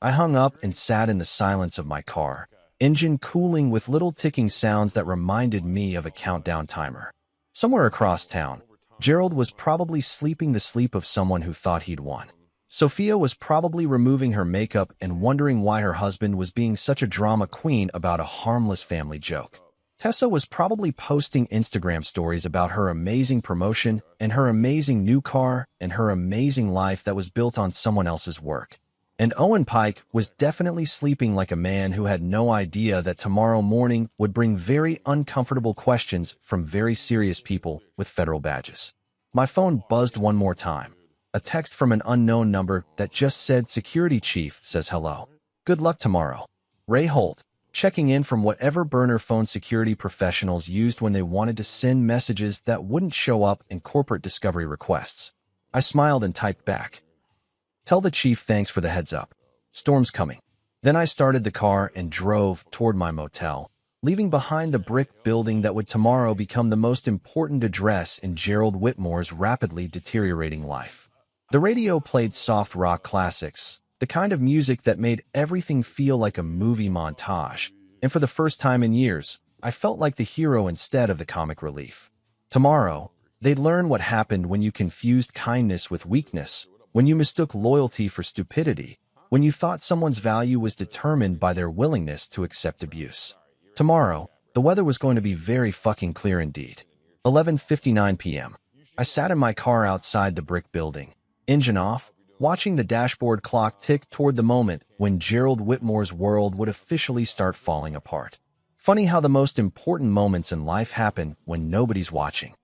I hung up and sat in the silence of my car, engine cooling with little ticking sounds that reminded me of a countdown timer. Somewhere across town, Gerald was probably sleeping the sleep of someone who thought he'd won. Sophia was probably removing her makeup and wondering why her husband was being such a drama queen about a harmless family joke. Tessa was probably posting Instagram stories about her amazing promotion and her amazing new car and her amazing life that was built on someone else's work. And Owen Pike was definitely sleeping like a man who had no idea that tomorrow morning would bring very uncomfortable questions from very serious people with federal badges. My phone buzzed one more time. A text from an unknown number that just said "Security Chief says hello. Good luck tomorrow. Ray Holt," checking in from whatever burner phone security professionals used when they wanted to send messages that wouldn't show up in corporate discovery requests. I smiled and typed back, "Tell the chief thanks for the heads up. Storm's coming." Then I started the car and drove toward my motel, leaving behind the brick building that would tomorrow become the most important address in Gerald Whitmore's rapidly deteriorating life. The radio played soft rock classics, the kind of music that made everything feel like a movie montage, and for the first time in years, I felt like the hero instead of the comic relief. Tomorrow, they'd learn what happened when you confused kindness with weakness, when you mistook loyalty for stupidity, When you thought someone's value was determined by their willingness to accept abuse. Tomorrow, the weather was going to be very fucking clear indeed. 11:59 p.m. I sat in my car outside the brick building, engine off, watching the dashboard clock tick toward the moment when Gerald Whitmore's world would officially start falling apart. Funny how the most important moments in life happen when nobody's watching.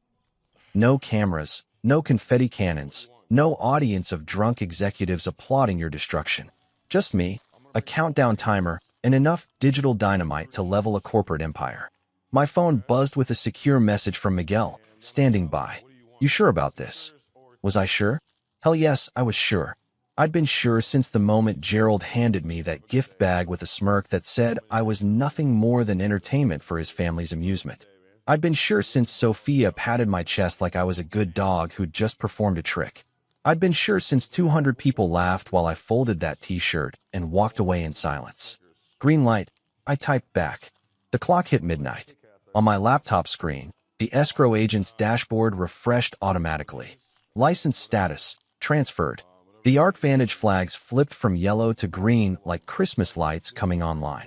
No cameras, no confetti cannons, no audience of drunk executives applauding your destruction. Just me, a countdown timer, and enough digital dynamite to level a corporate empire. My phone buzzed with a secure message from Miguel, standing by. "You sure about this?" Was I sure? Hell yes, I was sure. I'd been sure since the moment Gerald handed me that gift bag with a smirk that said I was nothing more than entertainment for his family's amusement. I'd been sure since Sophia patted my chest like I was a good dog who'd just performed a trick. I'd been sure since 200 people laughed while I folded that t-shirt and walked away in silence. Green light, I typed back. The clock hit midnight. On my laptop screen, the escrow agent's dashboard refreshed automatically. License status, transferred. The ARC Vantage flags flipped from yellow to green like Christmas lights coming online.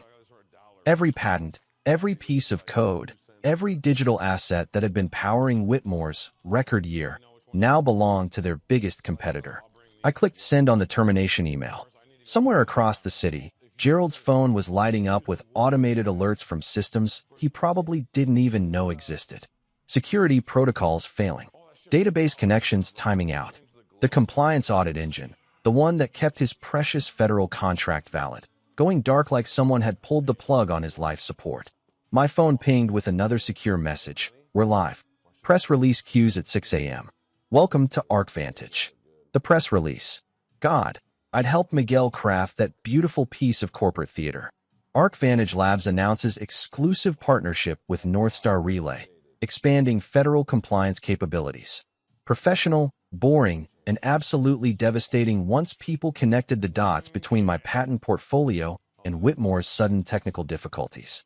Every patent, every piece of code, every digital asset that had been powering Whitmore's record year now belonged to their biggest competitor. I clicked send on the termination email. Somewhere across the city, Gerald's phone was lighting up with automated alerts from systems he probably didn't even know existed. Security protocols failing. Database connections timing out. The compliance audit engine, the one that kept his precious federal contract valid, going dark like someone had pulled the plug on his life support. My phone pinged with another secure message. "We're live. Press release cues at 6 a.m. Welcome to ARC Vantage." The press release. God, I'd helped Miguel craft that beautiful piece of corporate theater. ARC Vantage Labs announces exclusive partnership with Northstar Relay, expanding federal compliance capabilities. Professional, boring, and absolutely devastating once people connected the dots between my patent portfolio and Whitmore's sudden technical difficulties.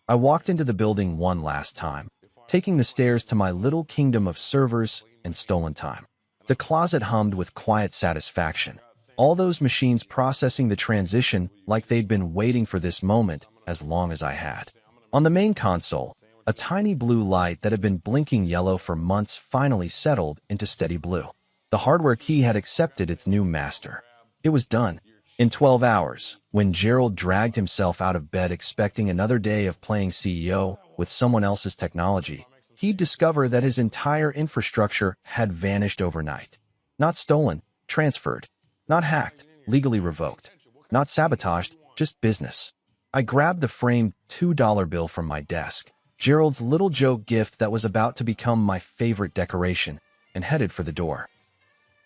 I walked into the building one last time, taking the stairs to my little kingdom of servers and stolen time. The closet hummed with quiet satisfaction, all those machines processing the transition like they'd been waiting for this moment as long as I had. On the main console, a tiny blue light that had been blinking yellow for months finally settled into steady blue. The hardware key had accepted its new master. It was done. In 12 hours, when Gerald dragged himself out of bed expecting another day of playing CEO with someone else's technology, he'd discover that his entire infrastructure had vanished overnight. Not stolen, transferred. Not hacked, legally revoked. Not sabotaged, just business. I grabbed the framed $2 bill from my desk, Gerald's little joke gift that was about to become my favorite decoration, and headed for the door.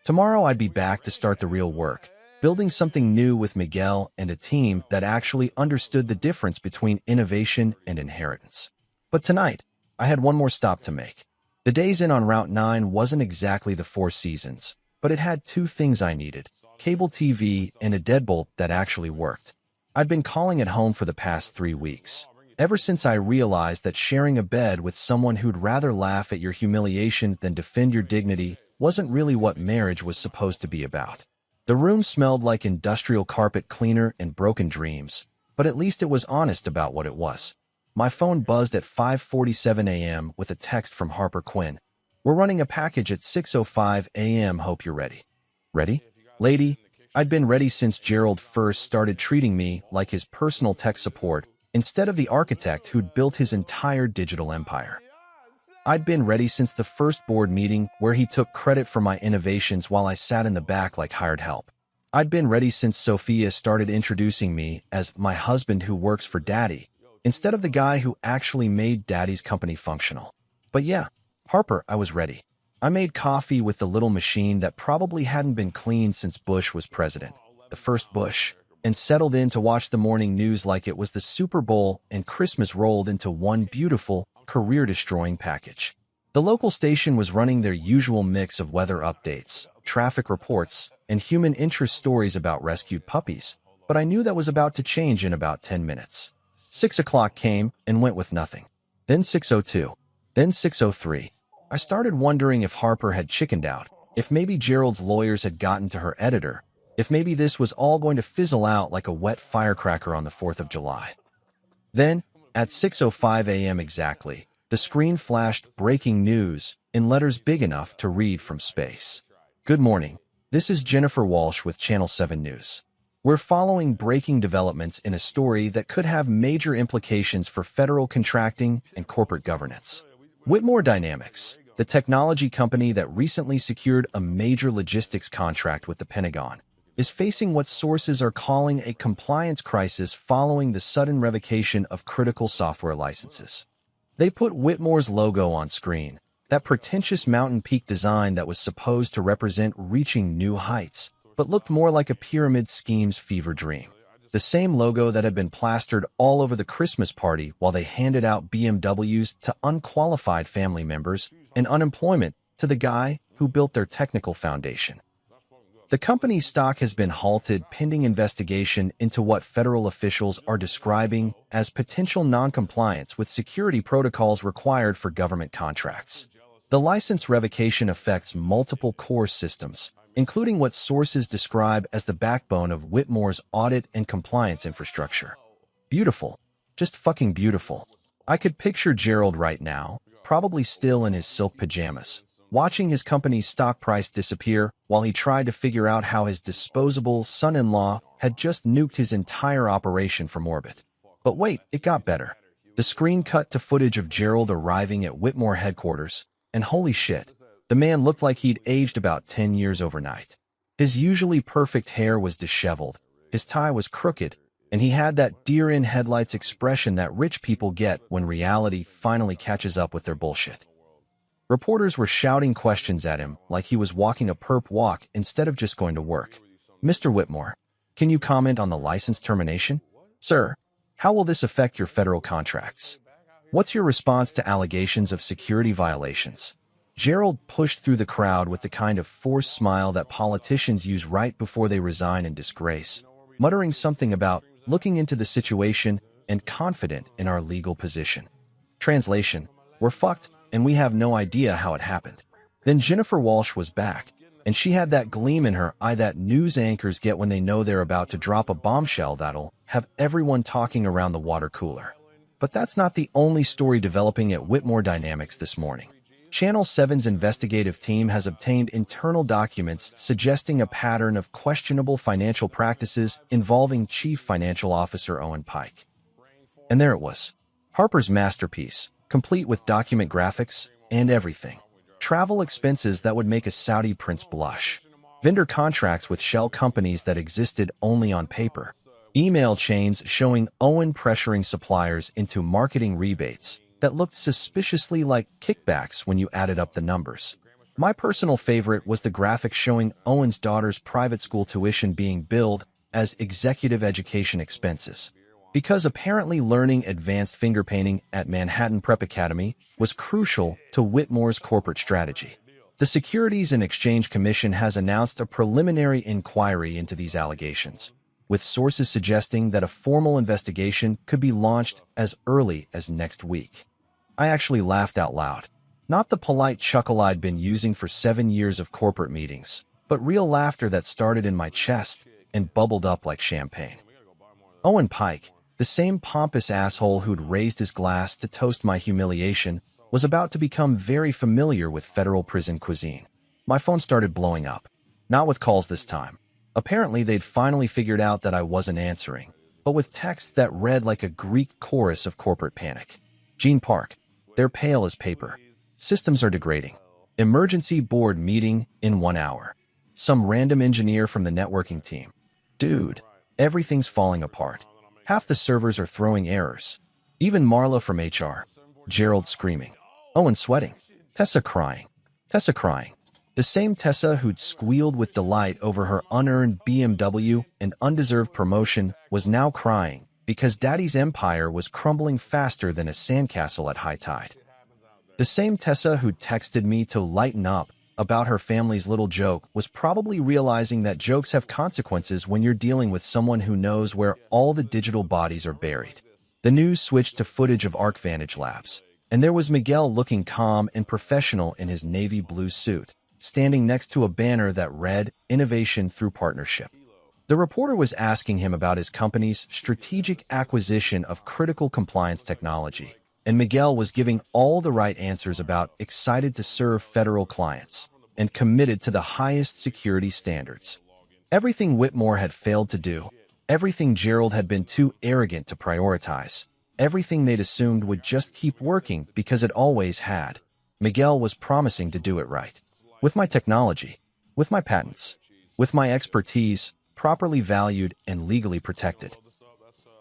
Tomorrow I'd be back to start the real work, building something new with Miguel and a team that actually understood the difference between innovation and inheritance. But tonight, I had one more stop to make. The Days Inn on Route 9 wasn't exactly the Four Seasons, but it had two things I needed: cable TV and a deadbolt that actually worked. I'd been calling it home for the past 3 weeks, ever since I realized that sharing a bed with someone who'd rather laugh at your humiliation than defend your dignity wasn't really what marriage was supposed to be about. The room smelled like industrial carpet cleaner and broken dreams, but at least it was honest about what it was. My phone buzzed at 5:47 a.m. with a text from Harper Quinn. "We're running a package at 6:05 a.m. Hope you're ready." Ready? Lady, I'd been ready since Gerald first started treating me like his personal tech support instead of the architect who'd built his entire digital empire. I'd been ready since the first board meeting where he took credit for my innovations while I sat in the back like hired help. I'd been ready since Sophia started introducing me as my husband who works for Daddy, instead of the guy who actually made Daddy's company functional. But yeah, Harper, I was ready. I made coffee with the little machine that probably hadn't been cleaned since Bush was president, the first Bush, and settled in to watch the morning news like it was the Super Bowl and Christmas rolled into one beautiful, career-destroying package. The local station was running their usual mix of weather updates, traffic reports, and human interest stories about rescued puppies, but I knew that was about to change in about 10 minutes. 6 o'clock came and went with nothing. Then 6:02. Then 6:03. I started wondering if Harper had chickened out, if maybe Gerald's lawyers had gotten to her editor, if maybe this was all going to fizzle out like a wet firecracker on the 4th of July. Then, at 6:05 a.m. exactly, the screen flashed breaking news in letters big enough to read from space. Good morning. This is Jennifer Walsh with Channel 7 News. We're following breaking developments in a story that could have major implications for federal contracting and corporate governance. Whitmore Dynamics, the technology company that recently secured a major logistics contract with the Pentagon, is facing what sources are calling a compliance crisis following the sudden revocation of critical software licenses. They put Whitmore's logo on screen, that pretentious mountain peak design that was supposed to represent reaching new heights, but looked more like a pyramid scheme's fever dream. The same logo that had been plastered all over the Christmas party while they handed out BMWs to unqualified family members and unemployment to the guy who built their technical foundation. The company's stock has been halted pending investigation into what federal officials are describing as potential noncompliance with security protocols required for government contracts. The license revocation affects multiple core systems, including what sources describe as the backbone of Whitmore's audit and compliance infrastructure. Beautiful. Just fucking beautiful. I could picture Gerald right now, probably still in his silk pajamas, watching his company's stock price disappear while he tried to figure out how his disposable son-in-law had just nuked his entire operation from orbit. But wait, it got better. The screen cut to footage of Gerald arriving at Whitmore headquarters, and holy shit, the man looked like he'd aged about 10 years overnight. His usually perfect hair was disheveled, his tie was crooked, and he had that deer-in-headlights expression that rich people get when reality finally catches up with their bullshit. Reporters were shouting questions at him like he was walking a perp walk instead of just going to work. Mr. Whitmore, can you comment on the license termination? Sir, how will this affect your federal contracts? What's your response to allegations of security violations? Gerald pushed through the crowd with the kind of forced smile that politicians use right before they resign in disgrace, muttering something about looking into the situation and confident in our legal position. Translation, we're fucked, and we have no idea how it happened. Then Jennifer Walsh was back, and she had that gleam in her eye that news anchors get when they know they're about to drop a bombshell that'll have everyone talking around the water cooler. But that's not the only story developing at Whitmore Dynamics this morning. Channel 7's investigative team has obtained internal documents suggesting a pattern of questionable financial practices involving Chief Financial Officer Owen Pike. And there it was. Harper's masterpiece, complete with document graphics and everything. Travel expenses that would make a Saudi prince blush. Vendor contracts with shell companies that existed only on paper. Email chains showing Owen pressuring suppliers into marketing rebates that looked suspiciously like kickbacks when you added up the numbers. My personal favorite was the graphic showing Owen's daughter's private school tuition being billed as executive education expenses, because apparently learning advanced finger painting at Manhattan Prep Academy was crucial to Whitmore's corporate strategy. The Securities and Exchange Commission has announced a preliminary inquiry into these allegations, with sources suggesting that a formal investigation could be launched as early as next week. I actually laughed out loud. Not the polite chuckle I'd been using for 7 years of corporate meetings, but real laughter that started in my chest and bubbled up like champagne. Owen Pike, the same pompous asshole who'd raised his glass to toast my humiliation, was about to become very familiar with federal prison cuisine. My phone started blowing up. Not with calls this time. Apparently they'd finally figured out that I wasn't answering, but with texts that read like a Greek chorus of corporate panic. Gene Park. They're pale as paper. Systems are degrading. Emergency board meeting in 1 hour. Some random engineer from the networking team. Dude, everything's falling apart. Half the servers are throwing errors. Even Marla from HR. Gerald screaming. Owen sweating. Tessa crying. Tessa crying. The same Tessa who'd squealed with delight over her unearned BMW and undeserved promotion was now crying because Daddy's empire was crumbling faster than a sandcastle at high tide. The same Tessa who'd texted me to lighten up about her family's little joke was probably realizing that jokes have consequences when you're dealing with someone who knows where all the digital bodies are buried. The news switched to footage of ArcVantage Labs, and there was Miguel looking calm and professional in his navy blue suit, standing next to a banner that read, "Innovation through Partnership." The reporter was asking him about his company's strategic acquisition of critical compliance technology, and Miguel was giving all the right answers about excited to serve federal clients and committed to the highest security standards. Everything Whitmore had failed to do, everything Gerald had been too arrogant to prioritize, everything they'd assumed would just keep working because it always had, Miguel was promising to do it right. With my technology, with my patents, with my expertise, properly valued and legally protected.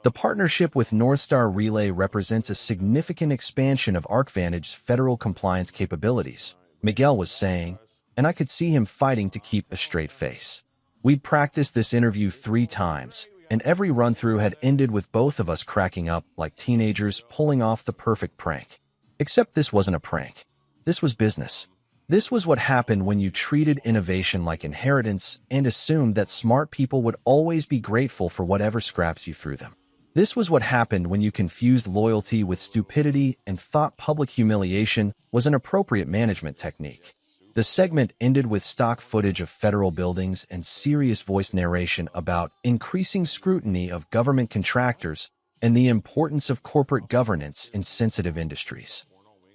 The partnership with Northstar Relay represents a significant expansion of ArcVantage's federal compliance capabilities, Miguel was saying, and I could see him fighting to keep a straight face. We'd practiced this interview 3 times, and every run-through had ended with both of us cracking up like teenagers pulling off the perfect prank. Except this wasn't a prank. This was business. This was what happened when you treated innovation like inheritance and assumed that smart people would always be grateful for whatever scraps you threw them. This was what happened when you confused loyalty with stupidity and thought public humiliation was an appropriate management technique. The segment ended with stock footage of federal buildings and serious voice narration about increasing scrutiny of government contractors and the importance of corporate governance in sensitive industries.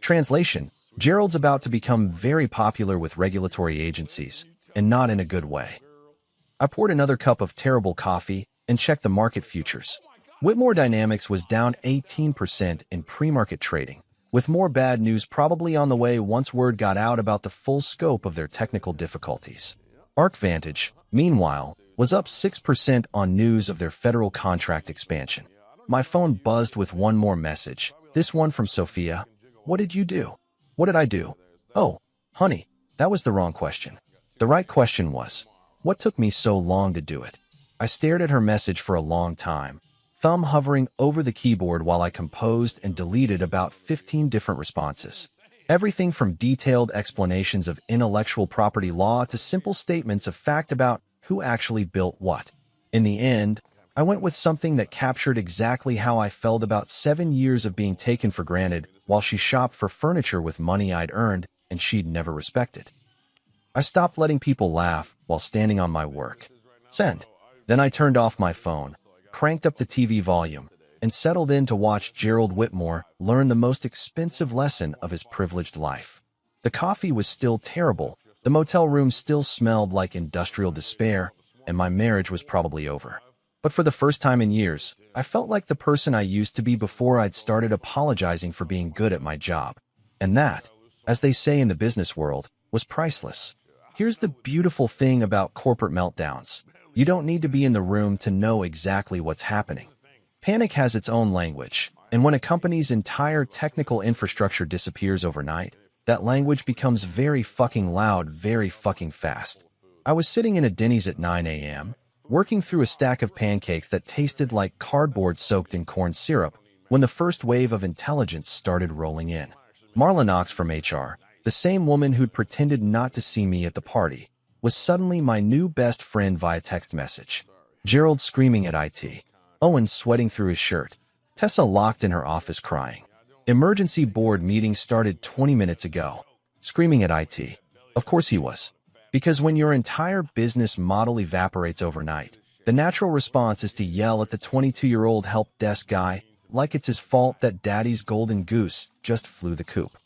Translation: Gerald's about to become very popular with regulatory agencies, and not in a good way. I poured another cup of terrible coffee and checked the market futures. Whitmore Dynamics was down 18% in pre-market trading, with more bad news probably on the way once word got out about the full scope of their technical difficulties. ArcVantage, meanwhile, was up 6% on news of their federal contract expansion. My phone buzzed with one more message, this one from Sophia. What did you do? What did I do? Oh, honey, that was the wrong question. The right question was, what took me so long to do it? I stared at her message for a long time, thumb hovering over the keyboard while I composed and deleted about 15 different responses. Everything from detailed explanations of intellectual property law to simple statements of fact about who actually built what. In the end, I went with something that captured exactly how I felt about 7 years of being taken for granted while she shopped for furniture with money I'd earned and she'd never respected. I stopped letting people laugh while standing on my work. Send. Then I turned off my phone, cranked up the TV volume, and settled in to watch Gerald Whitmore learn the most expensive lesson of his privileged life. The coffee was still terrible, the motel room still smelled like industrial despair, and my marriage was probably over. But for the first time in years, I felt like the person I used to be before I'd started apologizing for being good at my job. And that, as they say in the business world, was priceless. Here's the beautiful thing about corporate meltdowns. You don't need to be in the room to know exactly what's happening. Panic has its own language, and when a company's entire technical infrastructure disappears overnight, that language becomes very fucking loud very fucking fast. I was sitting in a Denny's at 9 a.m., working through a stack of pancakes that tasted like cardboard soaked in corn syrup, when the first wave of intelligence started rolling in. Marla Knox from HR, the same woman who'd pretended not to see me at the party, was suddenly my new best friend via text message. Gerald screaming at IT. Owen sweating through his shirt. Tessa locked in her office crying. Emergency board meeting started 20 minutes ago. Screaming at IT. Of course he was. Because when your entire business model evaporates overnight, the natural response is to yell at the 22-year-old help desk guy like it's his fault that daddy's golden goose just flew the coop.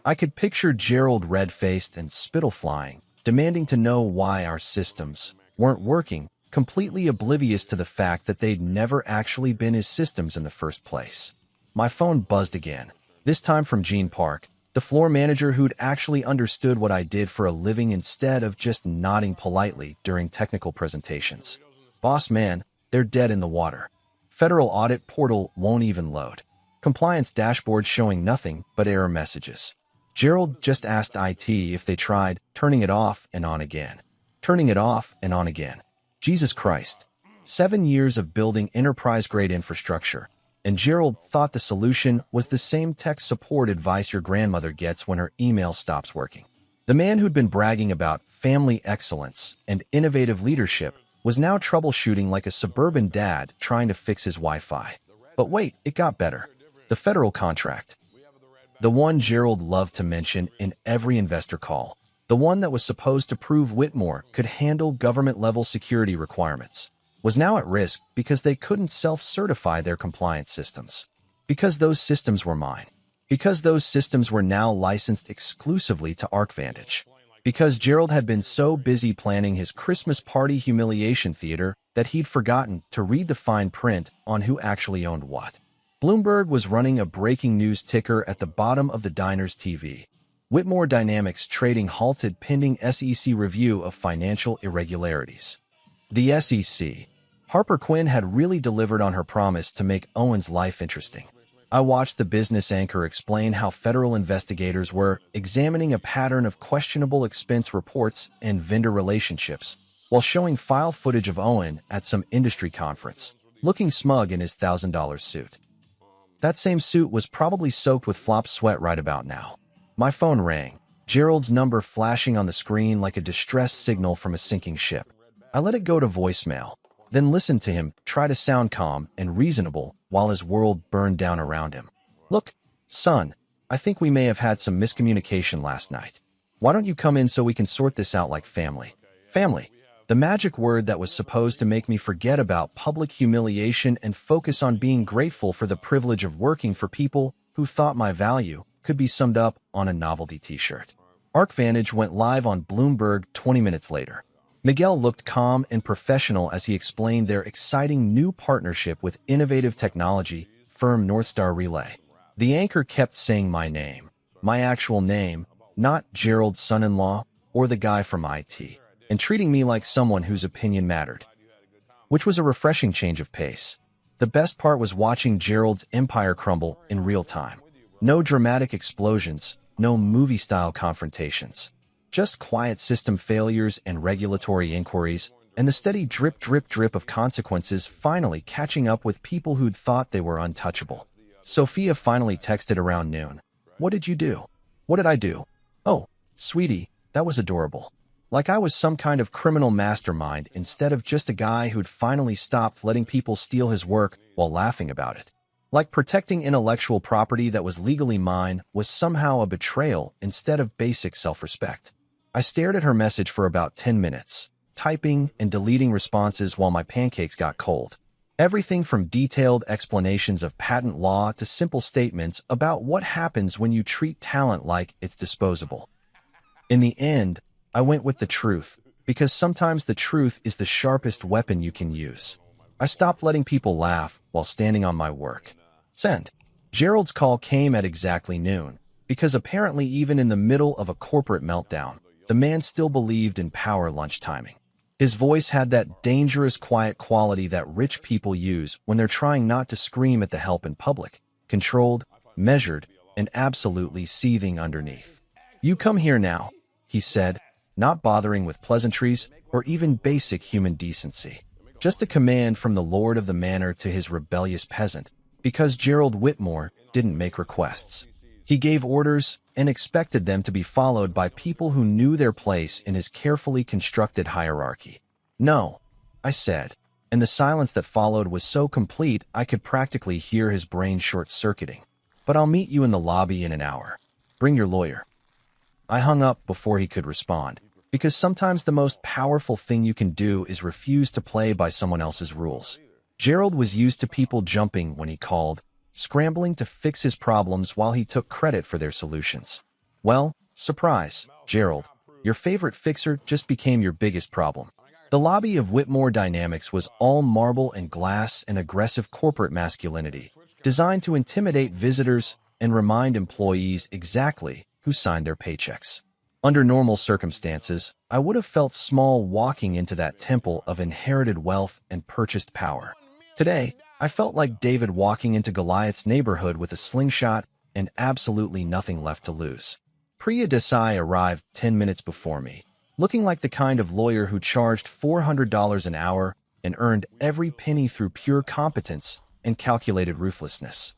I could picture Gerald red-faced and spittle flying, demanding to know why our systems weren't working, completely oblivious to the fact that they'd never actually been his systems in the first place. My phone buzzed again, this time from Gene Park, the floor manager who'd actually understood what I did for a living instead of just nodding politely during technical presentations. Boss man, they're dead in the water. Federal audit portal won't even load. Compliance dashboard showing nothing but error messages. Gerald just asked IT if they tried turning it off and on again. Turning it off and on again. Jesus Christ. 7 years of building enterprise-grade infrastructure, and Gerald thought the solution was the same tech support advice your grandmother gets when her email stops working. The man who'd been bragging about family excellence and innovative leadership was now troubleshooting like a suburban dad trying to fix his Wi-Fi. But wait, it got better. The federal contract. The one Gerald loved to mention in every investor call. the one that was supposed to prove Whitmore could handle government-level security requirements, was now at risk because they couldn't self-certify their compliance systems. Because those systems were mine. Because those systems were now licensed exclusively to ArcVantage. Because Gerald had been so busy planning his Christmas party humiliation theater that he'd forgotten to read the fine print on who actually owned what. Bloomberg was running a breaking news ticker at the bottom of the diner's TV. Whitmore Dynamics trading halted pending SEC review of financial irregularities. The SEC. Harper Quinn had really delivered on her promise to make Owen's life interesting. I watched the business anchor explain how federal investigators were examining a pattern of questionable expense reports and vendor relationships, while showing file footage of Owen at some industry conference, looking smug in his $1,000 suit. That same suit was probably soaked with flop sweat right about now. My phone rang, Gerald's number flashing on the screen like a distress signal from a sinking ship. I let it go to voicemail, then listened to him try to sound calm and reasonable while his world burned down around him. Look, son, I think we may have had some miscommunication last night. Why don't you come in so we can sort this out like family? Family, the magic word that was supposed to make me forget about public humiliation and focus on being grateful for the privilege of working for people who thought my value could be summed up on a novelty t-shirt. ArcVantage went live on Bloomberg 20 minutes later. Miguel looked calm and professional as he explained their exciting new partnership with innovative technology firm Northstar Relay. The anchor kept saying my name, my actual name, not Gerald's son-in-law or the guy from IT, and treating me like someone whose opinion mattered, which was a refreshing change of pace. The best part was watching Gerald's empire crumble in real time. No dramatic explosions, no movie-style confrontations. Just quiet system failures and regulatory inquiries, and the steady drip, drip, drip of consequences finally catching up with people who'd thought they were untouchable. Sophia finally texted around noon. What did you do? What did I do? Oh, sweetie, that was adorable. Like I was some kind of criminal mastermind instead of just a guy who'd finally stopped letting people steal his work while laughing about it. Like protecting intellectual property that was legally mine was somehow a betrayal instead of basic self-respect. I stared at her message for about 10 minutes, typing and deleting responses while my pancakes got cold. Everything from detailed explanations of patent law to simple statements about what happens when you treat talent like it's disposable. In the end, I went with the truth, because sometimes the truth is the sharpest weapon you can use. I stopped letting people laugh while standing on my work. Send. Gerald's call came at exactly noon, because apparently even in the middle of a corporate meltdown, the man still believed in power lunch timing. His voice had that dangerous quiet quality that rich people use when they're trying not to scream at the help in public, controlled, measured, and absolutely seething underneath. You come here now, he said, not bothering with pleasantries or even basic human decency. Just a command from the lord of the manor to his rebellious peasant, because Gerald Whitmore didn't make requests. He gave orders and expected them to be followed by people who knew their place in his carefully constructed hierarchy. No, I said, and the silence that followed was so complete I could practically hear his brain short-circuiting. But I'll meet you in the lobby in an hour. Bring your lawyer. I hung up before he could respond, because sometimes the most powerful thing you can do is refuse to play by someone else's rules. Gerald was used to people jumping when he called, scrambling to fix his problems while he took credit for their solutions. Well, surprise, Gerald, your favorite fixer just became your biggest problem. The lobby of Whitmore Dynamics was all marble and glass and aggressive corporate masculinity, designed to intimidate visitors and remind employees exactly who signed their paychecks. Under normal circumstances, I would have felt small walking into that temple of inherited wealth and purchased power. Today, I felt like David walking into Goliath's neighborhood with a slingshot and absolutely nothing left to lose. Priya Desai arrived 10 minutes before me, looking like the kind of lawyer who charged $400 an hour and earned every penny through pure competence and calculated ruthlessness.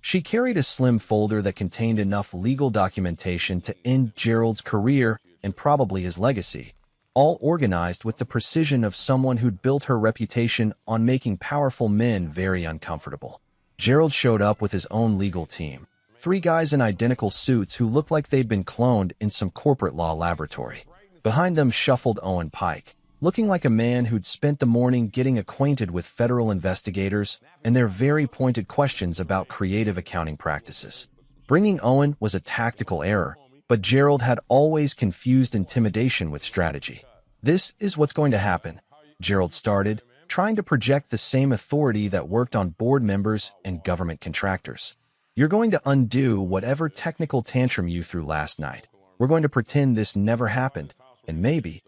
She carried a slim folder that contained enough legal documentation to end Gerald's career and probably his legacy, all organized with the precision of someone who'd built her reputation on making powerful men very uncomfortable. Gerald showed up with his own legal team, Three guys in identical suits who looked like they'd been cloned in some corporate law laboratory. Behind them shuffled Owen Pike, looking like a man who'd spent the morning getting acquainted with federal investigators and their very pointed questions about creative accounting practices. Bringing Owen was a tactical error, but Gerald had always confused intimidation with strategy. "This is what's going to happen," Gerald started, trying to project the same authority that worked on board members and government contractors. "You're going to undo whatever technical tantrum you threw last night. We're going to pretend this never happened, and maybe,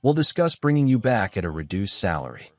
we'll discuss bringing you back at a reduced salary."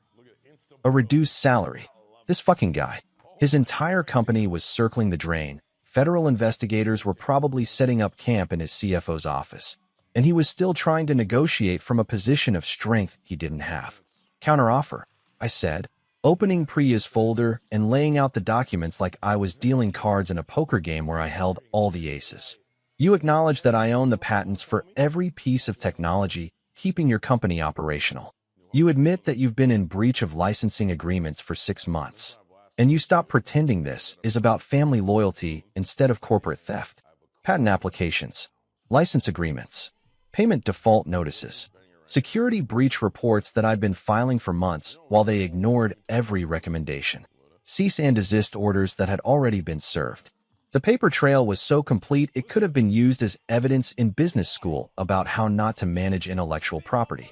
A reduced salary? This fucking guy. His entire company was circling the drain. Federal investigators were probably setting up camp in his CFO's office, and he was still trying to negotiate from a position of strength he didn't have. "Counteroffer," I said, opening Priya's folder and laying out the documents like I was dealing cards in a poker game where I held all the aces. "You acknowledge that I own the patents for every piece of technology keeping your company operational. You admit that you've been in breach of licensing agreements for 6 months. And you stop pretending this is about family loyalty instead of corporate theft. Patent applications, license agreements, payment default notices, security breach reports that I've been filing for months while they ignored every recommendation, cease and desist orders that had already been served." The paper trail was so complete it could have been used as evidence in business school about how not to manage intellectual property.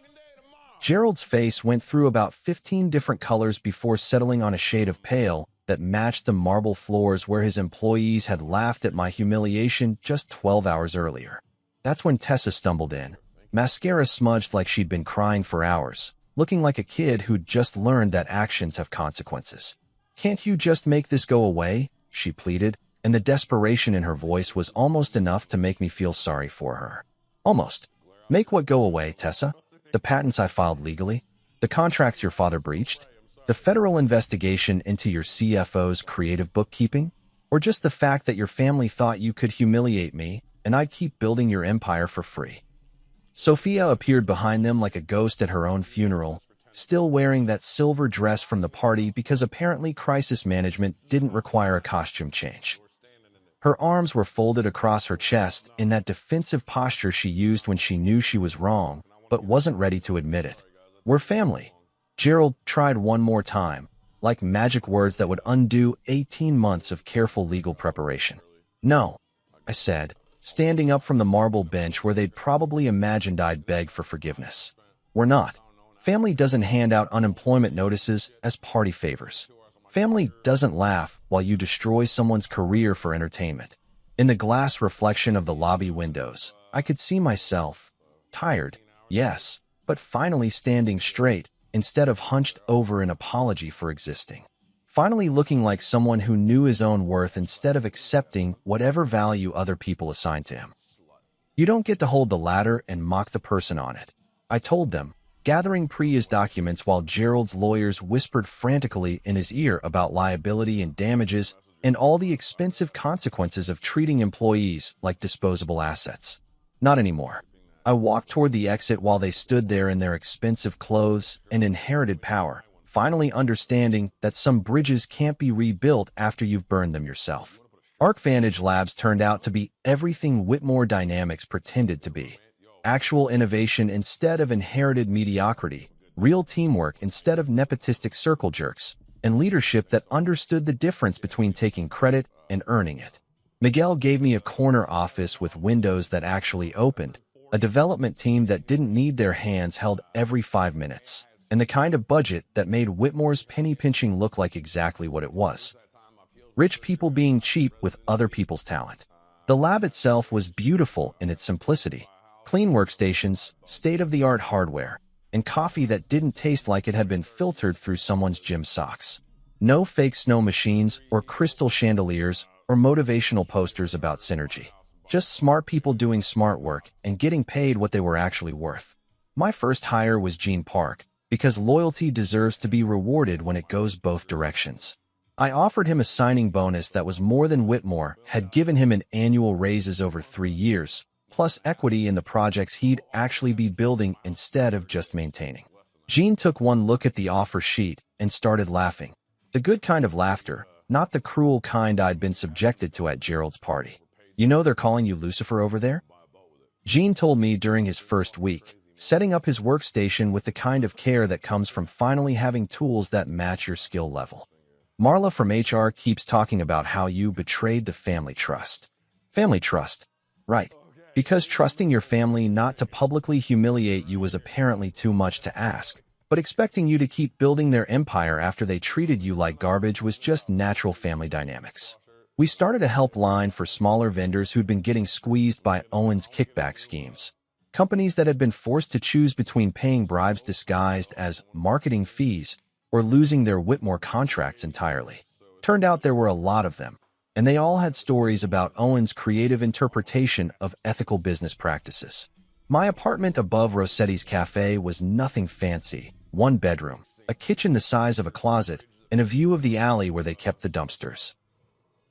Gerald's face went through about 15 different colors before settling on a shade of pale that matched the marble floors where his employees had laughed at my humiliation just 12 hours earlier. That's when Tessa stumbled in, mascara smudged like she'd been crying for hours, looking like a kid who'd just learned that actions have consequences. "Can't you just make this go away?" she pleaded, and the desperation in her voice was almost enough to make me feel sorry for her. "Almost. Make what go away, Tessa? The patents I filed legally? The contracts your father breached? The federal investigation into your CFO's creative bookkeeping? Or just the fact that your family thought you could humiliate me and I'd keep building your empire for free?" Sophia appeared behind them like a ghost at her own funeral, still wearing that silver dress from the party because apparently crisis management didn't require a costume change. Her arms were folded across her chest in that defensive posture she used when she knew she was wrong, but wasn't ready to admit it. "We're family." Gerald tried one more time, like magic words that would undo 18 months of careful legal preparation. "No," I said, standing up from the marble bench where they'd probably imagined I'd beg for forgiveness. "We're not. Family doesn't hand out unemployment notices as party favors. Family doesn't laugh while you destroy someone's career for entertainment." In the glass reflection of the lobby windows, I could see myself, tired, yes, but finally standing straight instead of hunched over in apology for existing. Finally looking like someone who knew his own worth instead of accepting whatever value other people assigned to him. "You don't get to hold the ladder and mock the person on it," I told them, gathering Priya's documents while Gerald's lawyers whispered frantically in his ear about liability and damages and all the expensive consequences of treating employees like disposable assets. "Not anymore." I walked toward the exit while they stood there in their expensive clothes and inherited power, finally understanding that some bridges can't be rebuilt after you've burned them yourself. ArcVantage Labs turned out to be everything Whitmore Dynamics pretended to be. Actual innovation instead of inherited mediocrity, real teamwork instead of nepotistic circle jerks, and leadership that understood the difference between taking credit and earning it. Miguel gave me a corner office with windows that actually opened, a development team that didn't need their hands held every 5 minutes, and the kind of budget that made Whitmore's penny pinching look like exactly what it was. Rich people being cheap with other people's talent. The lab itself was beautiful in its simplicity. Clean workstations, state-of-the-art hardware, and coffee that didn't taste like it had been filtered through someone's gym socks. No fake snow machines or crystal chandeliers or motivational posters about synergy. Just smart people doing smart work and getting paid what they were actually worth. My first hire was Gene Park, because loyalty deserves to be rewarded when it goes both directions. I offered him a signing bonus that was more than Whitmore had given him in annual raises over 3 years, plus equity in the projects he'd actually be building instead of just maintaining. Gene took one look at the offer sheet and started laughing. The good kind of laughter, not the cruel kind I'd been subjected to at Gerald's party. You know they're calling you Lucifer over there? Gene told me during his first week, setting up his workstation with the kind of care that comes from finally having tools that match your skill level. Marla from HR keeps talking about how you betrayed the family trust. Family trust. Right. Because trusting your family not to publicly humiliate you was apparently too much to ask, but expecting you to keep building their empire after they treated you like garbage was just natural family dynamics. We started a helpline for smaller vendors who'd been getting squeezed by Owen's kickback schemes. Companies that had been forced to choose between paying bribes disguised as marketing fees or losing their Whitmore contracts entirely. Turned out there were a lot of them, and they all had stories about Owen's creative interpretation of ethical business practices. My apartment above Rossetti's cafe was nothing fancy. One bedroom, a kitchen the size of a closet, and a view of the alley where they kept the dumpsters.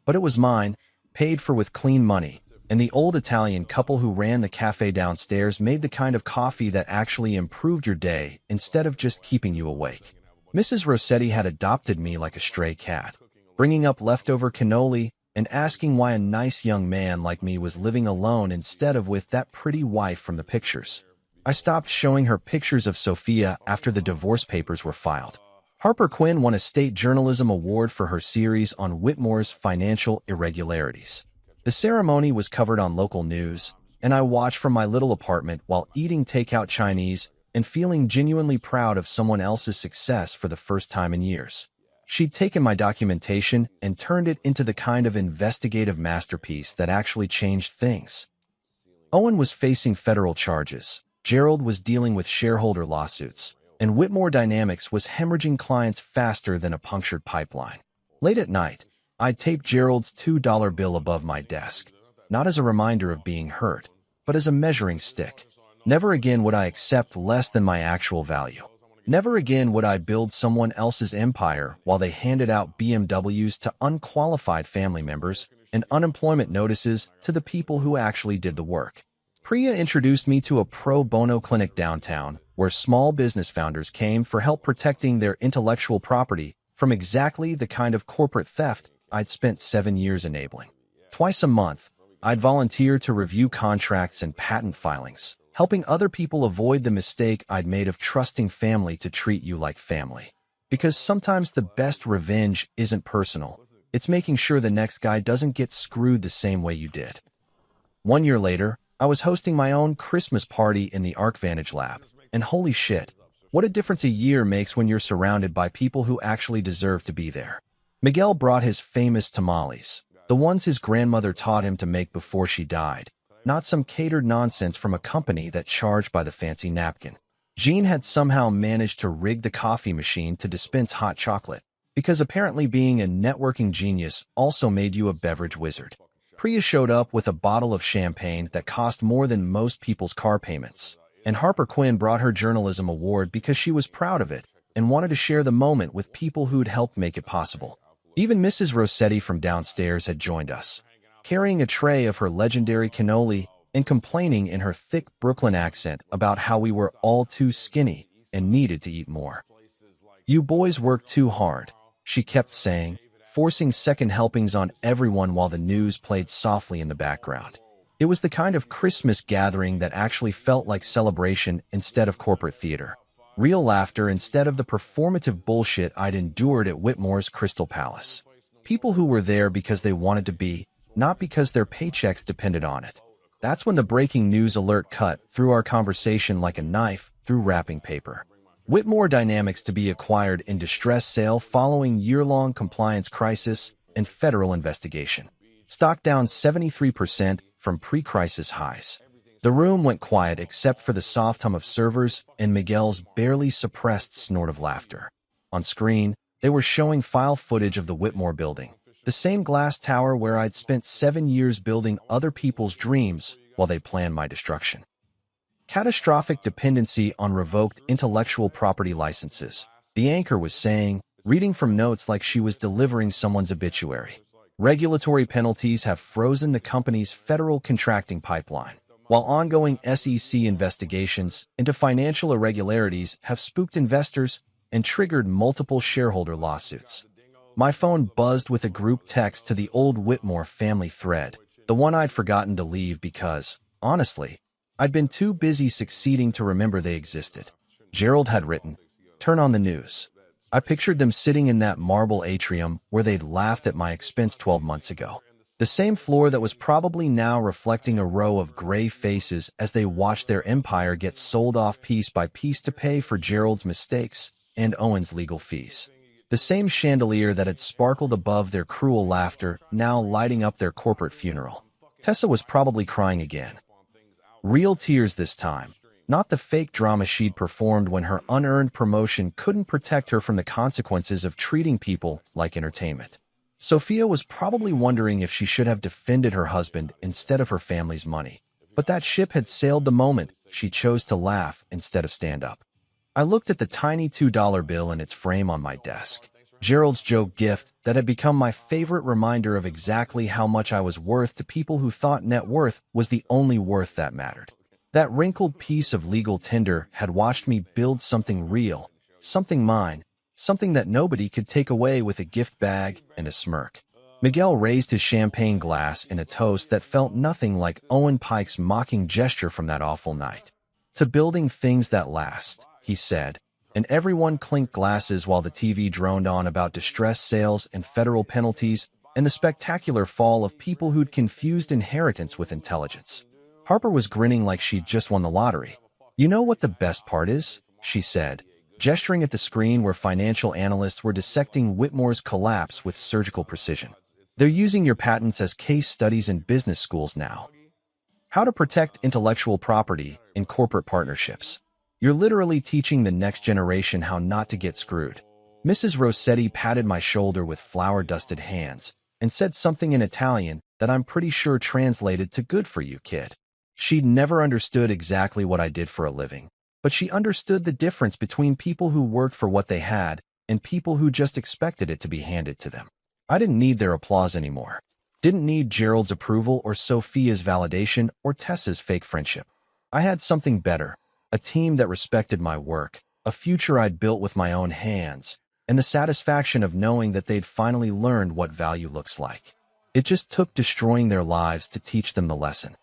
But it was mine, paid for with clean money, and the old Italian couple who ran the cafe downstairs made the kind of coffee that actually improved your day instead of just keeping you awake. Mrs. Rossetti had adopted me like a stray cat, bringing up leftover cannoli and asking why a nice young man like me was living alone instead of with that pretty wife from the pictures. I stopped showing her pictures of Sophia after the divorce papers were filed. Harper Quinn won a state journalism award for her series on Whitmore's financial irregularities. The ceremony was covered on local news, and I watched from my little apartment while eating takeout Chinese and feeling genuinely proud of someone else's success for the first time in years. She'd taken my documentation and turned it into the kind of investigative masterpiece that actually changed things. Owen was facing federal charges, Gerald was dealing with shareholder lawsuits, and Whitmore Dynamics was hemorrhaging clients faster than a punctured pipeline. Late at night, I'd tape Gerald's $2 bill above my desk, not as a reminder of being hurt, but as a measuring stick. Never again would I accept less than my actual value. Never again would I build someone else's empire while they handed out BMWs to unqualified family members and unemployment notices to the people who actually did the work. Priya introduced me to a pro bono clinic downtown where small business founders came for help protecting their intellectual property from exactly the kind of corporate theft I'd spent 7 years enabling. Twice a month, I'd volunteer to review contracts and patent filings, helping other people avoid the mistake I'd made of trusting family to treat you like family. Because sometimes the best revenge isn't personal. It's making sure the next guy doesn't get screwed the same way you did. 1 year later, I was hosting my own Christmas party in the ArcVantage lab, and holy shit, what a difference a year makes when you're surrounded by people who actually deserve to be there. Miguel brought his famous tamales, the ones his grandmother taught him to make before she died, not some catered nonsense from a company that charged by the fancy napkin. Jean had somehow managed to rig the coffee machine to dispense hot chocolate, because apparently being a networking genius also made you a beverage wizard. Priya showed up with a bottle of champagne that cost more than most people's car payments, and Harper Quinn brought her journalism award because she was proud of it and wanted to share the moment with people who'd helped make it possible. Even Mrs. Rossetti from downstairs had joined us, carrying a tray of her legendary cannoli and complaining in her thick Brooklyn accent about how we were all too skinny and needed to eat more. "You boys work too hard," she kept saying, forcing second helpings on everyone while the news played softly in the background. It was the kind of Christmas gathering that actually felt like celebration instead of corporate theater. Real laughter instead of the performative bullshit I'd endured at Whitmore's Crystal Palace. People who were there because they wanted to be, not because their paychecks depended on it. That's when the breaking news alert cut through our conversation like a knife through wrapping paper. Whitmore Dynamics to be acquired in distress sale following year-long compliance crisis and federal investigation. Stock down 73% from pre-crisis highs. The room went quiet except for the soft hum of servers and Miguel's barely suppressed snort of laughter. On screen, they were showing file footage of the Whitmore building, the same glass tower where I'd spent 7 years building other people's dreams while they planned my destruction. Catastrophic dependency on revoked intellectual property licenses, the anchor was saying, reading from notes like she was delivering someone's obituary. Regulatory penalties have frozen the company's federal contracting pipeline, while ongoing SEC investigations into financial irregularities have spooked investors and triggered multiple shareholder lawsuits. My phone buzzed with a group text to the old Whitmore family thread, the one I'd forgotten to leave because, honestly, I'd been too busy succeeding to remember they existed. Gerald had written, "Turn on the news." I pictured them sitting in that marble atrium where they'd laughed at my expense 12 months ago. The same floor that was probably now reflecting a row of gray faces as they watched their empire get sold off piece by piece to pay for Gerald's mistakes and Owen's legal fees. The same chandelier that had sparkled above their cruel laughter now lighting up their corporate funeral. Tessa was probably crying again. Real tears this time, not the fake drama she'd performed when her unearned promotion couldn't protect her from the consequences of treating people like entertainment. Sophia was probably wondering if she should have defended her husband instead of her family's money. But that ship had sailed the moment she chose to laugh instead of stand up. I looked at the tiny $2 bill in its frame on my desk. Gerald's joke gift that had become my favorite reminder of exactly how much I was worth to people who thought net worth was the only worth that mattered. That wrinkled piece of legal tinder had watched me build something real, something mine, something that nobody could take away with a gift bag and a smirk. Miguel raised his champagne glass in a toast that felt nothing like Owen Pike's mocking gesture from that awful night. "To building things that last," he said, and everyone clinked glasses while the TV droned on about distressed sales and federal penalties and the spectacular fall of people who'd confused inheritance with intelligence. Harper was grinning like she'd just won the lottery. "You know what the best part is?" she said, gesturing at the screen where financial analysts were dissecting Whitmore's collapse with surgical precision. "They're using your patents as case studies in business schools now. How to protect intellectual property in corporate partnerships. You're literally teaching the next generation how not to get screwed." Mrs. Rossetti patted my shoulder with flour-dusted hands and said something in Italian that I'm pretty sure translated to "good for you, kid." She'd never understood exactly what I did for a living, but she understood the difference between people who worked for what they had and people who just expected it to be handed to them. I didn't need their applause anymore. Didn't need Gerald's approval or Sophia's validation or Tessa's fake friendship. I had something better, a team that respected my work, a future I'd built with my own hands, and the satisfaction of knowing that they'd finally learned what value looks like. It just took destroying their lives to teach them the lesson.